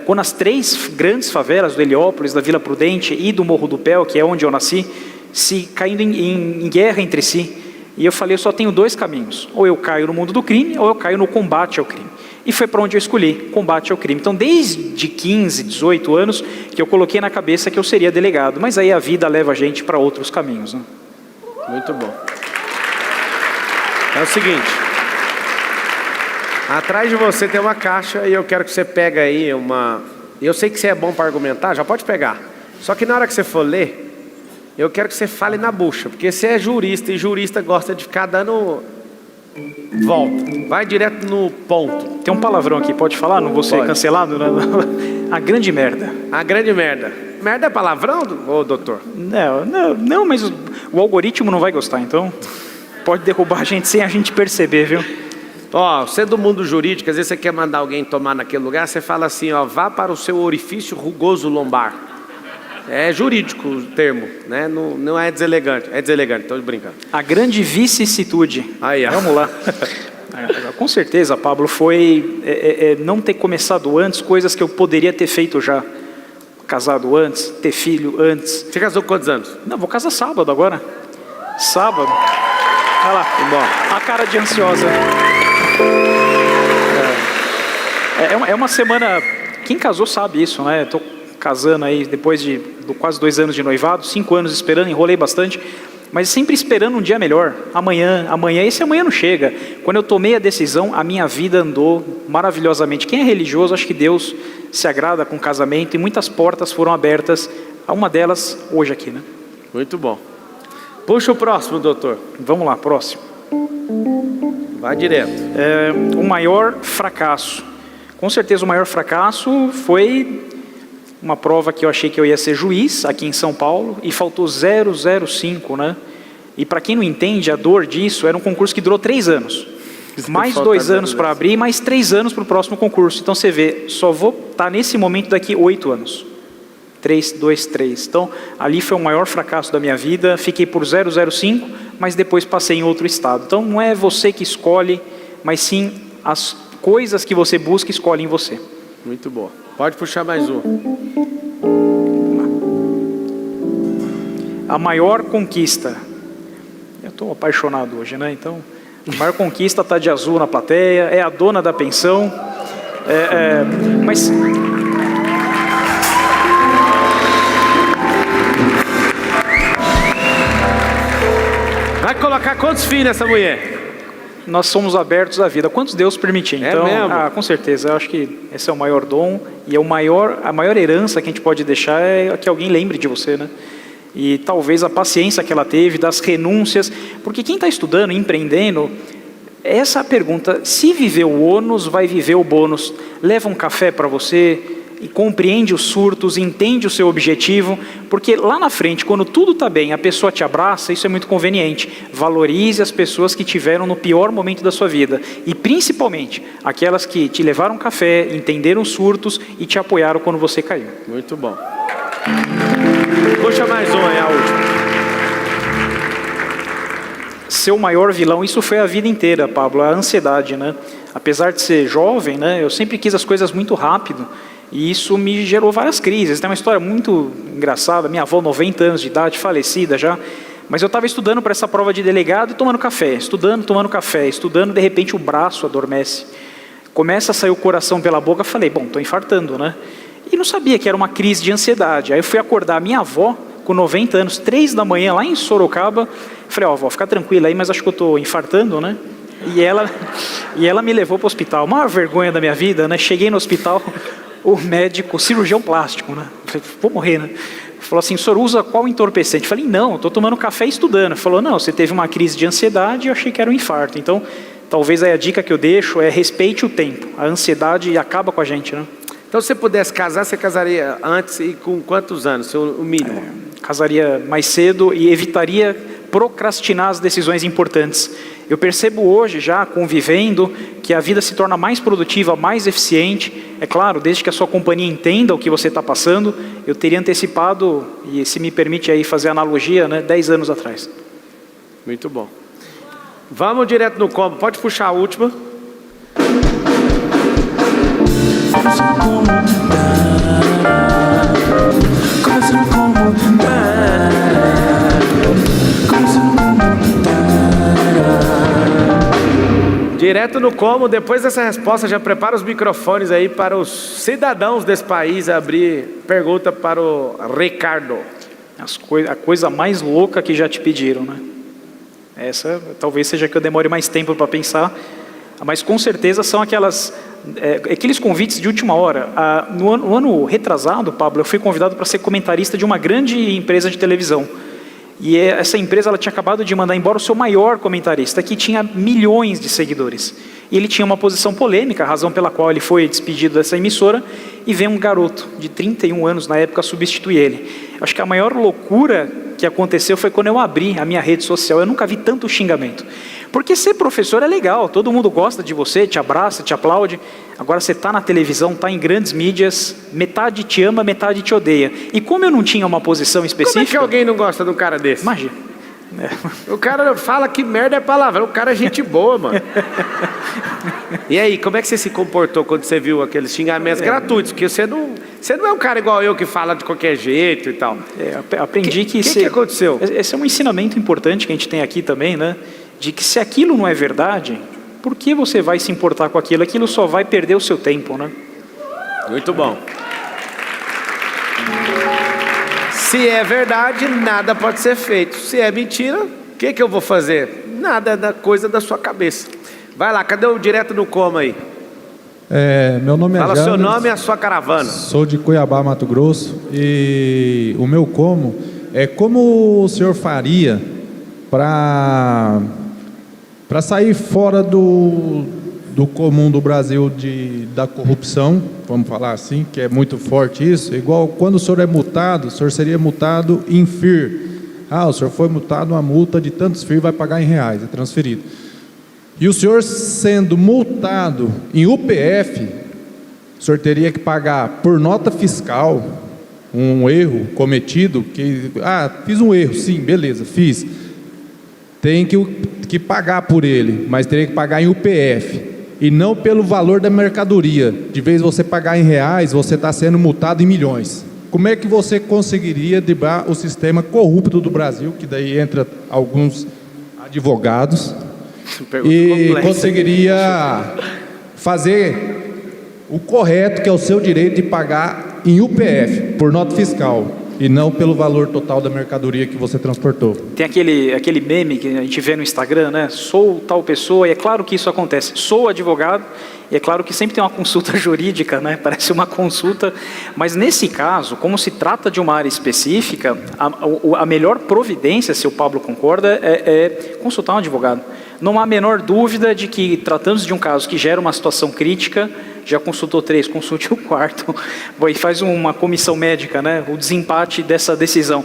quando as 3 grandes favelas do Heliópolis, da Vila Prudente e do Morro do Pel, que é onde eu nasci, se caindo em guerra entre si. E eu falei, eu só tenho 2 caminhos, ou eu caio no mundo do crime, ou eu caio no combate ao crime. E foi para onde eu escolhi, combate ao crime. Então, desde 15, 18 anos, que eu coloquei na cabeça que eu seria delegado. Mas aí a vida leva a gente para outros caminhos, né? Muito bom. É o seguinte, atrás de você tem uma caixa e eu quero que você pegue aí uma... Eu sei que você é bom para argumentar, já pode pegar. Só que na hora que você for ler, eu quero que você fale na bucha, porque você é jurista e jurista gosta de ficar dando... Volta, vai direto no ponto. Tem um palavrão aqui, pode falar? Não vou ser cancelado? A grande merda. A grande merda. Merda é palavrão, ô doutor? Não, mas o algoritmo não vai gostar, então pode derrubar a gente sem a gente perceber, viu? Ó, você é do mundo jurídico, às vezes você quer mandar alguém tomar naquele lugar, você fala assim, ó, vá para o seu orifício rugoso lombar. É jurídico o termo, né? Não é deselegante. É deselegante, estou brincando. A grande vicissitude. Aí, ó. Vamos lá. Com certeza, Pablo, foi não ter começado antes coisas que eu poderia ter feito já. Casado antes, ter filho antes. Você casou com quantos anos? Não, vou casar sábado agora. Sábado. Olha lá, bom. A cara de ansiosa. É uma semana... Quem casou sabe isso, né? Estou casando aí depois de quase 2 anos de noivado, 5 anos esperando, enrolei bastante, mas sempre esperando um dia melhor. Amanhã, esse amanhã não chega. Quando eu tomei a decisão, a minha vida andou maravilhosamente. Quem é religioso, acho que Deus se agrada com o casamento e muitas portas foram abertas. Uma delas, hoje aqui, né? Muito bom. Puxa o próximo, doutor. Vamos lá, próximo. Vai direto. O maior fracasso. Com certeza o maior fracasso foi uma prova que eu achei que eu ia ser juiz aqui em São Paulo e faltou 0,05, né? E para quem não entende a dor disso, era um concurso que durou 3 anos. Mais 2 anos para abrir, mais 3 anos para o próximo concurso. Então você vê, só vou estar nesse momento daqui 8 anos. 3, 2, 3. Então ali foi o maior fracasso da minha vida. Fiquei por 0,05, mas depois passei em outro estado. Então não é você que escolhe, mas sim as coisas que você busca escolhem você. Muito bom. Pode puxar mais um. A maior conquista. Eu estou apaixonado hoje, né? Então, a maior conquista está de azul na plateia, é a dona da pensão. Mas... Vai colocar quantos filhos nessa mulher? Nós somos abertos à vida, quantos Deus permitir. Então, com certeza, eu acho que esse é o maior dom e a maior herança que a gente pode deixar é que alguém lembre de você, né? E talvez a paciência que ela teve, das renúncias, porque quem está estudando, empreendendo, essa é a pergunta: se viver o ônus, vai viver o bônus. Leva um café para você e compreende os surtos, entende o seu objetivo, porque lá na frente, quando tudo está bem, a pessoa te abraça, isso é muito conveniente. Valorize as pessoas que tiveram no pior momento da sua vida, e principalmente aquelas que te levaram café, entenderam os surtos e te apoiaram quando você caiu. Muito bom. Puxa mais um, é a última. Seu maior vilão, isso foi a vida inteira, Pablo, a ansiedade, né? Apesar de ser jovem, né, eu sempre quis as coisas muito rápido. E isso me gerou várias crises. Tem uma história muito engraçada. Minha avó, 90 anos de idade, falecida já. Mas eu estava estudando para essa prova de delegado e tomando café. Tomando café, estudando. De repente o braço adormece. Começa a sair o coração pela boca. Falei, bom, estou infartando, né? E não sabia que era uma crise de ansiedade. Aí eu fui acordar a minha avó, com 90 anos, 3 da manhã, lá em Sorocaba. Falei, ó, avó, fica tranquila aí, mas acho que eu estou infartando, né? E ela me levou para o hospital. Maior vergonha da minha vida, né? Cheguei no hospital... O médico, cirurgião plástico, né? Falei, vou morrer, né? Falou assim, o senhor usa qual entorpecente? Falei, não, estou tomando café e estudando. Falou, não, você teve uma crise de ansiedade e eu achei que era um infarto. Então, talvez aí a dica que eu deixo é respeite o tempo. A ansiedade acaba com a gente, né? Então, se você pudesse casar, você casaria antes e com quantos anos? O mínimo? Casaria mais cedo e evitaria procrastinar as decisões importantes. Eu percebo hoje, já convivendo, que a vida se torna mais produtiva, mais eficiente. É claro, desde que a sua companhia entenda o que você está passando. Eu teria antecipado, e se me permite aí fazer analogia, né, 10 anos atrás. Muito bom. Vamos direto no combo. Pode puxar a última. Direto no como, depois dessa resposta, já prepara os microfones aí para os cidadãos desse país abrir pergunta para o Ricardo. A coisa mais louca que já te pediram, né? Essa talvez seja que eu demore mais tempo para pensar, mas com certeza são aqueles convites de última hora. No ano retrasado, Pablo, eu fui convidado para ser comentarista de uma grande empresa de televisão. E essa empresa ela tinha acabado de mandar embora o seu maior comentarista, que tinha milhões de seguidores. E ele tinha uma posição polêmica, a razão pela qual ele foi despedido dessa emissora, e veio um garoto de 31 anos na época substituir ele. Acho que a maior loucura que aconteceu foi quando eu abri a minha rede social. Eu nunca vi tanto xingamento. Porque ser professor é legal, todo mundo gosta de você, te abraça, te aplaude. Agora você está na televisão, está em grandes mídias, metade te ama, metade te odeia. E como eu não tinha uma posição específica... Como é que alguém não gosta de um cara desse? Imagina. O cara fala que merda é palavra, o cara é gente boa, mano. E aí, como é que você se comportou quando você viu aqueles xingamentos gratuitos? Porque você não é um cara igual eu que fala de qualquer jeito e tal. Aprendi que... O que aconteceu? Esse é um ensinamento importante que a gente tem aqui também, né? De que se aquilo não é verdade, por que você vai se importar com aquilo? Aquilo só vai perder o seu tempo, né? Muito bom. Se é verdade, nada pode ser feito. Se é mentira, o que eu vou fazer? Nada, é da coisa da sua cabeça. Vai lá, cadê o direto no coma aí? Meu nome é Fala James, seu nome e a sua caravana. Sou de Cuiabá, Mato Grosso. E o meu como o senhor faria para sair fora do comum do Brasil da corrupção, vamos falar assim, que é muito forte isso, igual quando o senhor é multado, o senhor seria multado em FIR. O senhor foi multado, uma multa de tantos FIR, vai pagar em reais, é transferido. E o senhor sendo multado em UPF, o senhor teria que pagar por nota fiscal, um erro cometido, fiz um erro, sim, beleza, fiz. Tem que pagar por ele, mas teria que pagar em UPF. E não pelo valor da mercadoria. De vez você pagar em reais, você está sendo multado em milhões. Como é que você conseguiria driblar o sistema corrupto do Brasil, que daí entra alguns advogados, e conseguiria fazer o correto, que é o seu direito de pagar em UPF, por nota fiscal, e não pelo valor total da mercadoria que você transportou? Tem aquele meme que a gente vê no Instagram, né? Sou tal pessoa, e é claro que isso acontece. Sou advogado, e é claro que sempre tem uma consulta jurídica, né? Parece uma consulta, mas nesse caso, como se trata de uma área específica, a melhor providência, se o Pablo concorda, é consultar um advogado. Não há a menor dúvida de que, tratando-se de um caso que gera uma situação crítica, já consultou 3, consulte o 4, e faz uma comissão médica, né? O desempate dessa decisão.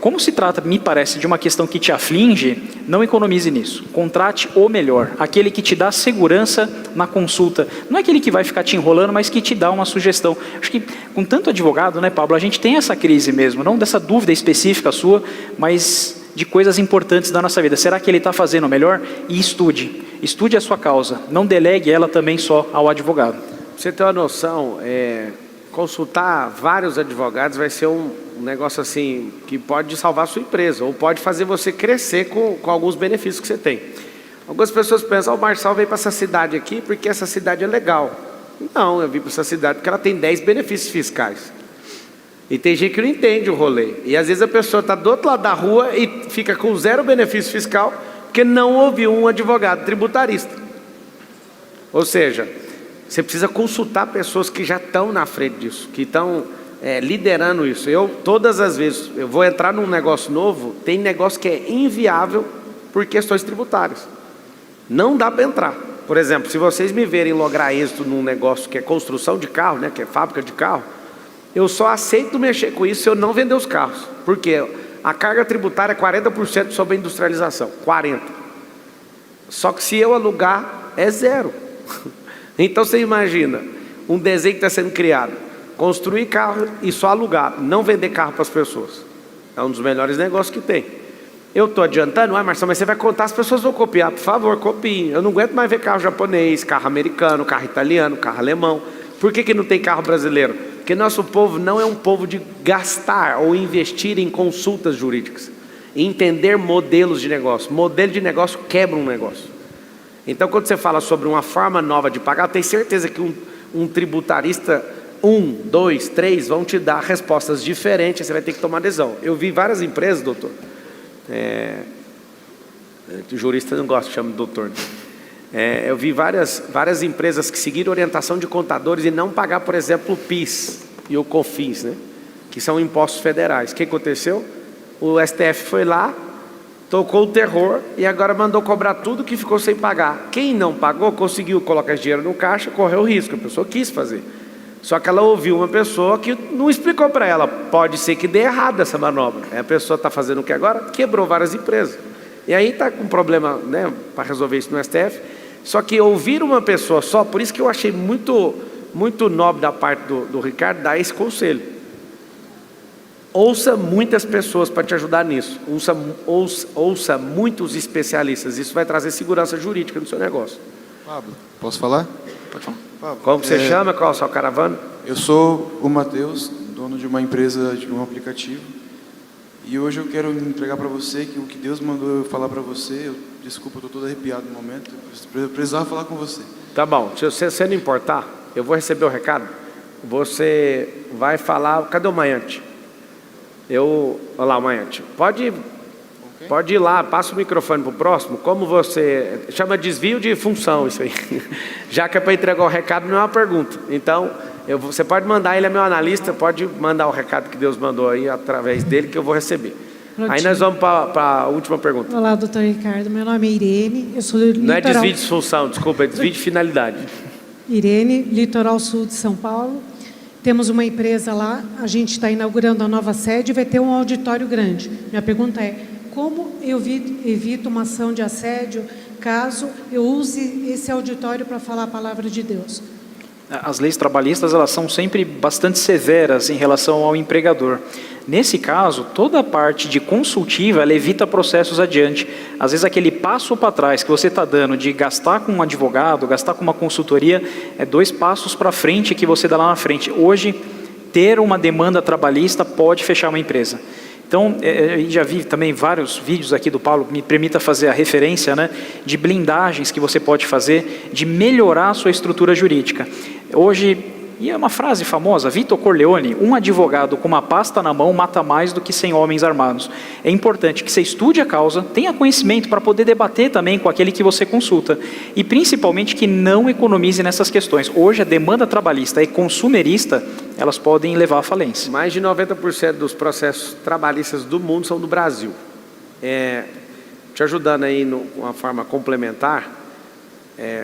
Como se trata, me parece, de uma questão que te aflige, não economize nisso. Contrate o melhor, aquele que te dá segurança na consulta. Não é aquele que vai ficar te enrolando, mas que te dá uma sugestão. Acho que com tanto advogado, né, Pablo, a gente tem essa crise mesmo, não dessa dúvida específica sua, mas de coisas importantes da nossa vida. Será que ele está fazendo o melhor? E estude a sua causa, não delegue ela também só ao advogado. Pra você ter uma noção, consultar vários advogados vai ser um negócio assim, que pode salvar a sua empresa, ou pode fazer você crescer com alguns benefícios que você tem. Algumas pessoas pensam, o Marçal veio para essa cidade aqui porque essa cidade é legal. Não, eu vim para essa cidade porque ela tem 10 benefícios fiscais. E tem gente que não entende o rolê. E às vezes a pessoa está do outro lado da rua e fica com 0 benefício fiscal porque não ouviu um advogado tributarista. Ou seja, você precisa consultar pessoas que já estão na frente disso, que estão liderando isso. Todas as vezes, eu vou entrar num negócio novo, tem negócio que é inviável por questões tributárias. Não dá para entrar. Por exemplo, se vocês me verem lograr êxito num negócio que é construção de carro, né, que é fábrica de carro, eu só aceito mexer com isso se eu não vender os carros. Porque a carga tributária é 40% sobre a industrialização. 40%. Só que se eu alugar, é 0%. Então você imagina, um desenho que está sendo criado, construir carro e só alugar, não vender carro para as pessoas. É um dos melhores negócios que tem. Eu estou adiantando, Marcelo, mas você vai contar, as pessoas vão copiar. Por favor, copiem. Eu não aguento mais ver carro japonês, carro americano, carro italiano, carro alemão. Por que não tem carro brasileiro? Porque nosso povo não é um povo de gastar ou investir em consultas jurídicas, entender modelos de negócio. Modelo de negócio quebra um negócio. Então, quando você fala sobre uma forma nova de pagar, eu tenho certeza que um tributarista, 1, 2, 3, vão te dar respostas diferentes, você vai ter que tomar decisão. Eu vi várias empresas, doutor, o jurista não gosta de chamar de doutor, né? Eu vi várias empresas que seguiram orientação de contadores e não pagar, por exemplo, o PIS e o COFINS, né? Que são impostos federais. O que aconteceu? O STF foi lá, tocou o terror e agora mandou cobrar tudo que ficou sem pagar. Quem não pagou, conseguiu colocar esse dinheiro no caixa, correu o risco, a pessoa quis fazer. Só que ela ouviu uma pessoa que não explicou para ela, pode ser que dê errado essa manobra. Aí a pessoa está fazendo o que agora? Quebrou várias empresas. E aí está com um problema, né, para resolver isso no STF. Só que ouvir uma pessoa só, por isso que eu achei muito nobre da parte do Ricardo dar esse conselho. Ouça muitas pessoas para te ajudar nisso. Ouça muitos especialistas. Isso vai trazer segurança jurídica no seu negócio. Pablo, posso falar? Pode falar. Pablo, Como que você chama? Qual é a sua caravana? eu sou o Matheus, dono de uma empresa, de um aplicativo. E hoje eu quero entregar para você que o que Deus mandou eu falar para você, desculpa, eu estou todo arrepiado no momento, eu precisava falar com você. Tá bom, se você não importar, eu vou receber o recado. Você vai falar, cadê o Maiante? Olha lá o Maiante. Pode ir lá, passa o microfone para o próximo. Como você... Chama desvio de função isso aí. Já que é para entregar o recado, não é uma pergunta. Então, você pode mandar, ele é meu analista, pode mandar o recado que Deus mandou aí através dele que eu vou receber. Prontinho. Aí nós vamos para a última pergunta. Olá, doutor Ricardo. Meu nome é Irene. Eu sou do Litoral... Não é desvio de função, desculpa, é desvio de finalidade. Irene, Litoral Sul de São Paulo. Temos uma empresa lá, a gente está inaugurando a nova sede e vai ter um auditório grande. Minha pergunta é, como eu evito uma ação de assédio caso eu use esse auditório para falar a palavra de Deus? As leis trabalhistas, elas são sempre bastante severas em relação ao empregador. Nesse caso, toda a parte de consultiva, ela evita processos adiante. Às vezes aquele passo para trás que você está dando de gastar com um advogado, gastar com uma consultoria, é 2 passos para frente que você dá lá na frente. Hoje, ter uma demanda trabalhista pode fechar uma empresa. Então, já vi também vários vídeos aqui do Paulo, me permita fazer a referência, né, de blindagens que você pode fazer, de melhorar a sua estrutura jurídica. Hoje, e é uma frase famosa, Vitor Corleone, um advogado com uma pasta na mão mata mais do que 100 homens armados. É importante que você estude a causa, tenha conhecimento para poder debater também com aquele que você consulta. E principalmente que não economize nessas questões. Hoje a demanda trabalhista e consumerista, elas podem levar à falência. Mais de 90% dos processos trabalhistas do mundo são do Brasil. Te ajudando aí de uma forma complementar,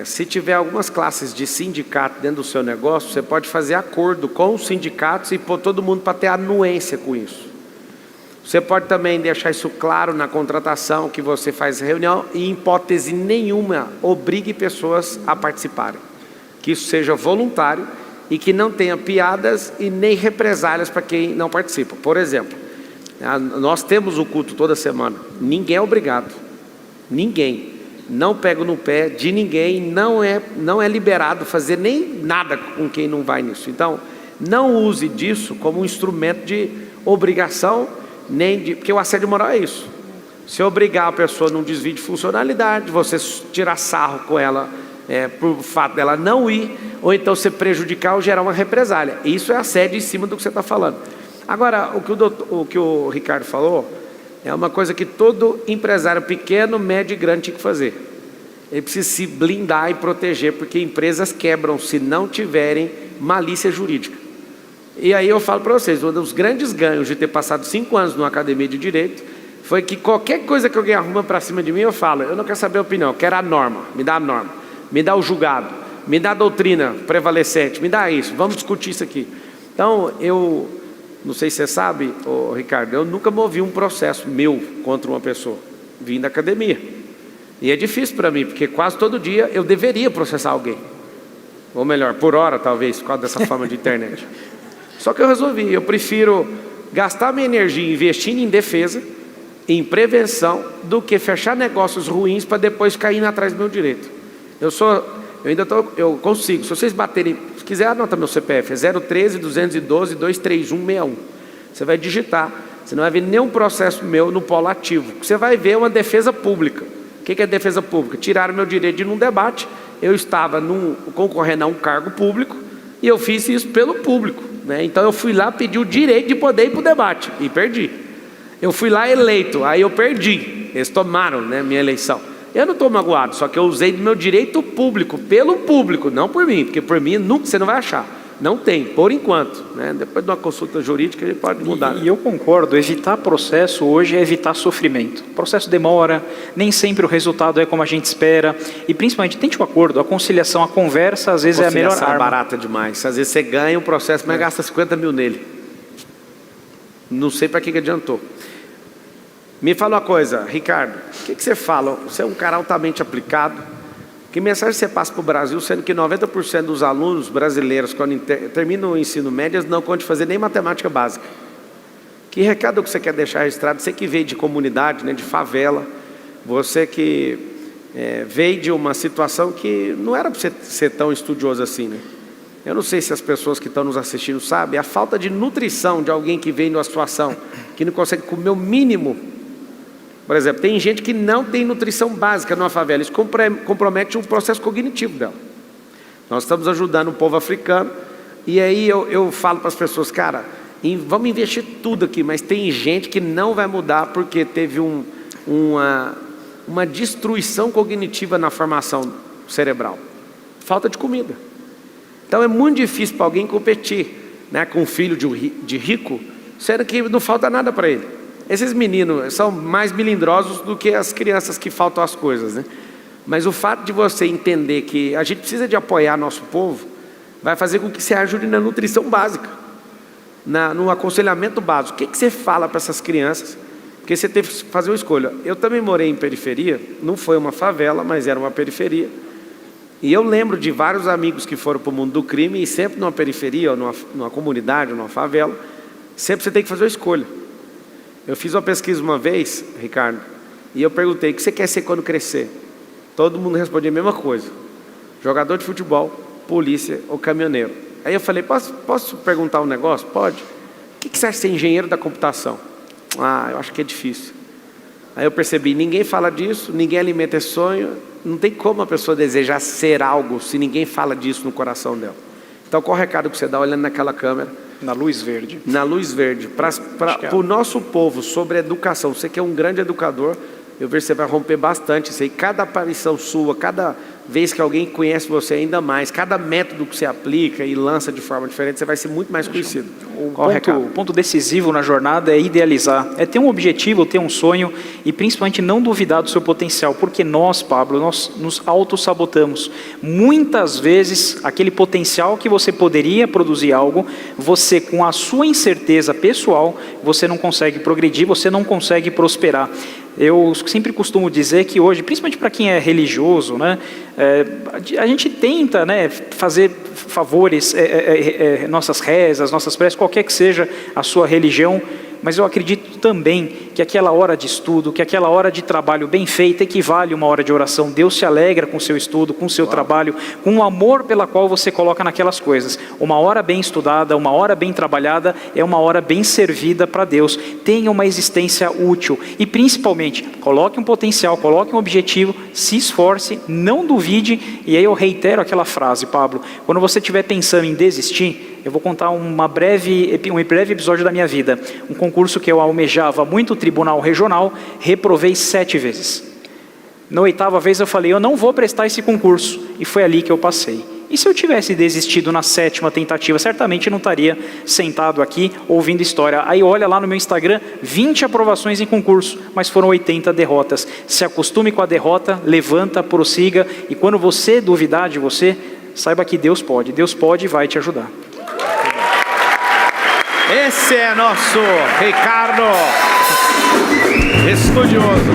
se tiver algumas classes de sindicato dentro do seu negócio, você pode fazer acordo com os sindicatos e pôr todo mundo para ter anuência com isso. Você pode também deixar isso claro na contratação, que você faz reunião e, em hipótese nenhuma, obrigue pessoas a participarem. Que isso seja voluntário e que não tenha piadas e nem represálias para quem não participa. Por exemplo, nós temos o culto toda semana. Ninguém é obrigado. Ninguém. Não pego no pé de ninguém, não é liberado fazer nem nada com quem não vai nisso. Então, não use disso como um instrumento de obrigação, porque o assédio moral é isso. Se obrigar a pessoa num desvio de funcionalidade, você tirar sarro com ela por fato dela não ir, ou então você prejudicar ou gerar uma represália. Isso é assédio em cima do que você está falando. Agora, o que o Ricardo falou é uma coisa que todo empresário pequeno, médio e grande tinha que fazer. Ele precisa se blindar e proteger, porque empresas quebram se não tiverem malícia jurídica. E aí eu falo para vocês, um dos grandes ganhos de ter passado 5 anos numa academia de direito, foi que qualquer coisa que alguém arruma para cima de mim, eu falo, eu não quero saber a opinião, eu quero a norma, me dá a norma, me dá o julgado, me dá a doutrina prevalecente, me dá isso, vamos discutir isso aqui. Então, não sei se você sabe, Ricardo, eu nunca movi um processo meu contra uma pessoa, vim da academia. E é difícil para mim, porque quase todo dia eu deveria processar alguém. Ou melhor, por hora talvez, por causa dessa forma de internet. Só que eu resolvi, eu prefiro gastar minha energia investindo em defesa, em prevenção, do que fechar negócios ruins para depois cair atrás do meu direito. Eu consigo, se vocês baterem, se quiser anota meu CPF, é 013-212-23161. Você vai digitar, você não vai ver nenhum processo meu no polo ativo. Você vai ver uma defesa pública. O que é defesa pública? Tiraram meu direito de ir num debate, eu estava concorrendo a um cargo público e eu fiz isso pelo público, né? Então eu fui lá pedir o direito de poder ir para o debate e perdi. Eu fui lá eleito, aí eu perdi, eles tomaram, né, minha eleição. Eu não estou magoado, só que eu usei do meu direito público, pelo público, não por mim, porque por mim nunca você não vai achar. Não tem, por enquanto, né? Depois de uma consulta jurídica, ele pode mudar. E eu concordo, evitar processo hoje é evitar sofrimento. O processo demora, nem sempre o resultado é como a gente espera. E principalmente, tente um acordo, a conciliação, a conversa, às vezes é a melhor arma. É barata demais. Às vezes você ganha um processo, mas gasta 50 mil nele. Não sei para que adiantou. Me fala uma coisa, Ricardo, o que você fala? Você é um cara altamente aplicado. Que mensagem você passa para o Brasil, sendo que 90% dos alunos brasileiros, quando terminam o ensino médio, não conseguem fazer nem matemática básica? Que recado que você quer deixar registrado? Você que veio de comunidade, né, de favela, você que veio de uma situação que não era para você ser tão estudioso assim, né? Eu não sei se as pessoas que estão nos assistindo sabem, a falta de nutrição de alguém que vem numa situação que não consegue comer o mínimo. Por exemplo, tem gente que não tem nutrição básica numa favela, isso compromete o processo cognitivo dela. Nós estamos ajudando o povo africano, e aí eu falo para as pessoas, cara, vamos investir tudo aqui, mas tem gente que não vai mudar porque teve uma destruição cognitiva na formação cerebral. Falta de comida. Então é muito difícil para alguém competir, né, com um filho de rico, sendo que não falta nada para ele. Esses meninos são mais melindrosos do que as crianças que faltam as coisas, né? Mas o fato de você entender que a gente precisa de apoiar nosso povo, vai fazer com que você ajude na nutrição básica, no aconselhamento básico. O que você fala para essas crianças? Porque você teve que fazer uma escolha. Eu também morei em periferia, não foi uma favela, mas era uma periferia. E eu lembro de vários amigos que foram para o mundo do crime, e sempre numa periferia, ou numa comunidade, ou numa favela, sempre você tem que fazer uma escolha. Eu fiz uma pesquisa uma vez, Ricardo, e eu perguntei, o que você quer ser quando crescer? Todo mundo respondia a mesma coisa. Jogador de futebol, polícia ou caminhoneiro. Aí eu falei, posso perguntar um negócio? Pode. O que você acha de ser engenheiro da computação? Eu acho que é difícil. Aí eu percebi, ninguém fala disso, ninguém alimenta esse sonho. Não tem como a pessoa desejar ser algo se ninguém fala disso no coração dela. Então qual o recado que você dá olhando naquela câmera? Na luz verde. Na luz verde. Para o nosso povo, sobre educação. Você que é um grande educador, eu vejo que você vai romper bastante isso aí. Cada aparição sua, cada vez que alguém conhece você ainda mais, cada método que você aplica e lança de forma diferente, você vai ser muito mais conhecido. O ponto decisivo na jornada é idealizar, é ter um objetivo, ter um sonho e principalmente não duvidar do seu potencial, porque nós, Pablo, nós nos autossabotamos. Muitas vezes, aquele potencial que você poderia produzir algo, você com a sua incerteza pessoal, você não consegue progredir, você não consegue prosperar. Eu sempre costumo dizer que hoje, principalmente para quem é religioso, né, a gente tenta, né, fazer favores, nossas rezas, nossas preces, qualquer que seja a sua religião, mas eu acredito também que aquela hora de estudo, que aquela hora de trabalho bem feita equivale a uma hora de oração. Deus se alegra com o seu estudo, com o seu trabalho, com o amor pela qual você coloca naquelas coisas. Uma hora bem estudada, uma hora bem trabalhada, é uma hora bem servida para Deus. Tenha uma existência útil e principalmente, coloque um potencial, coloque um objetivo, se esforce, não duvide. E aí eu reitero aquela frase, Pablo, quando você estiver pensando em desistir, eu vou contar um breve episódio da minha vida. Um concurso que eu almejava muito, tribunal regional, reprovei 7 vezes. Na 8ª vez eu falei, eu não vou prestar esse concurso. E foi ali que eu passei. E se eu tivesse desistido na 7ª tentativa, certamente não estaria sentado aqui ouvindo história. Aí olha lá no meu Instagram, 20 aprovações em concurso, mas foram 80 derrotas. Se acostume com a derrota, levanta, prossiga. E quando você duvidar de você, saiba que Deus pode e vai te ajudar. Esse é nosso Ricardo, estudioso.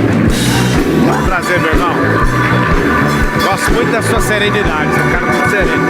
Um prazer, meu irmão. Gosto muito da sua serenidade, um cara muito sereno.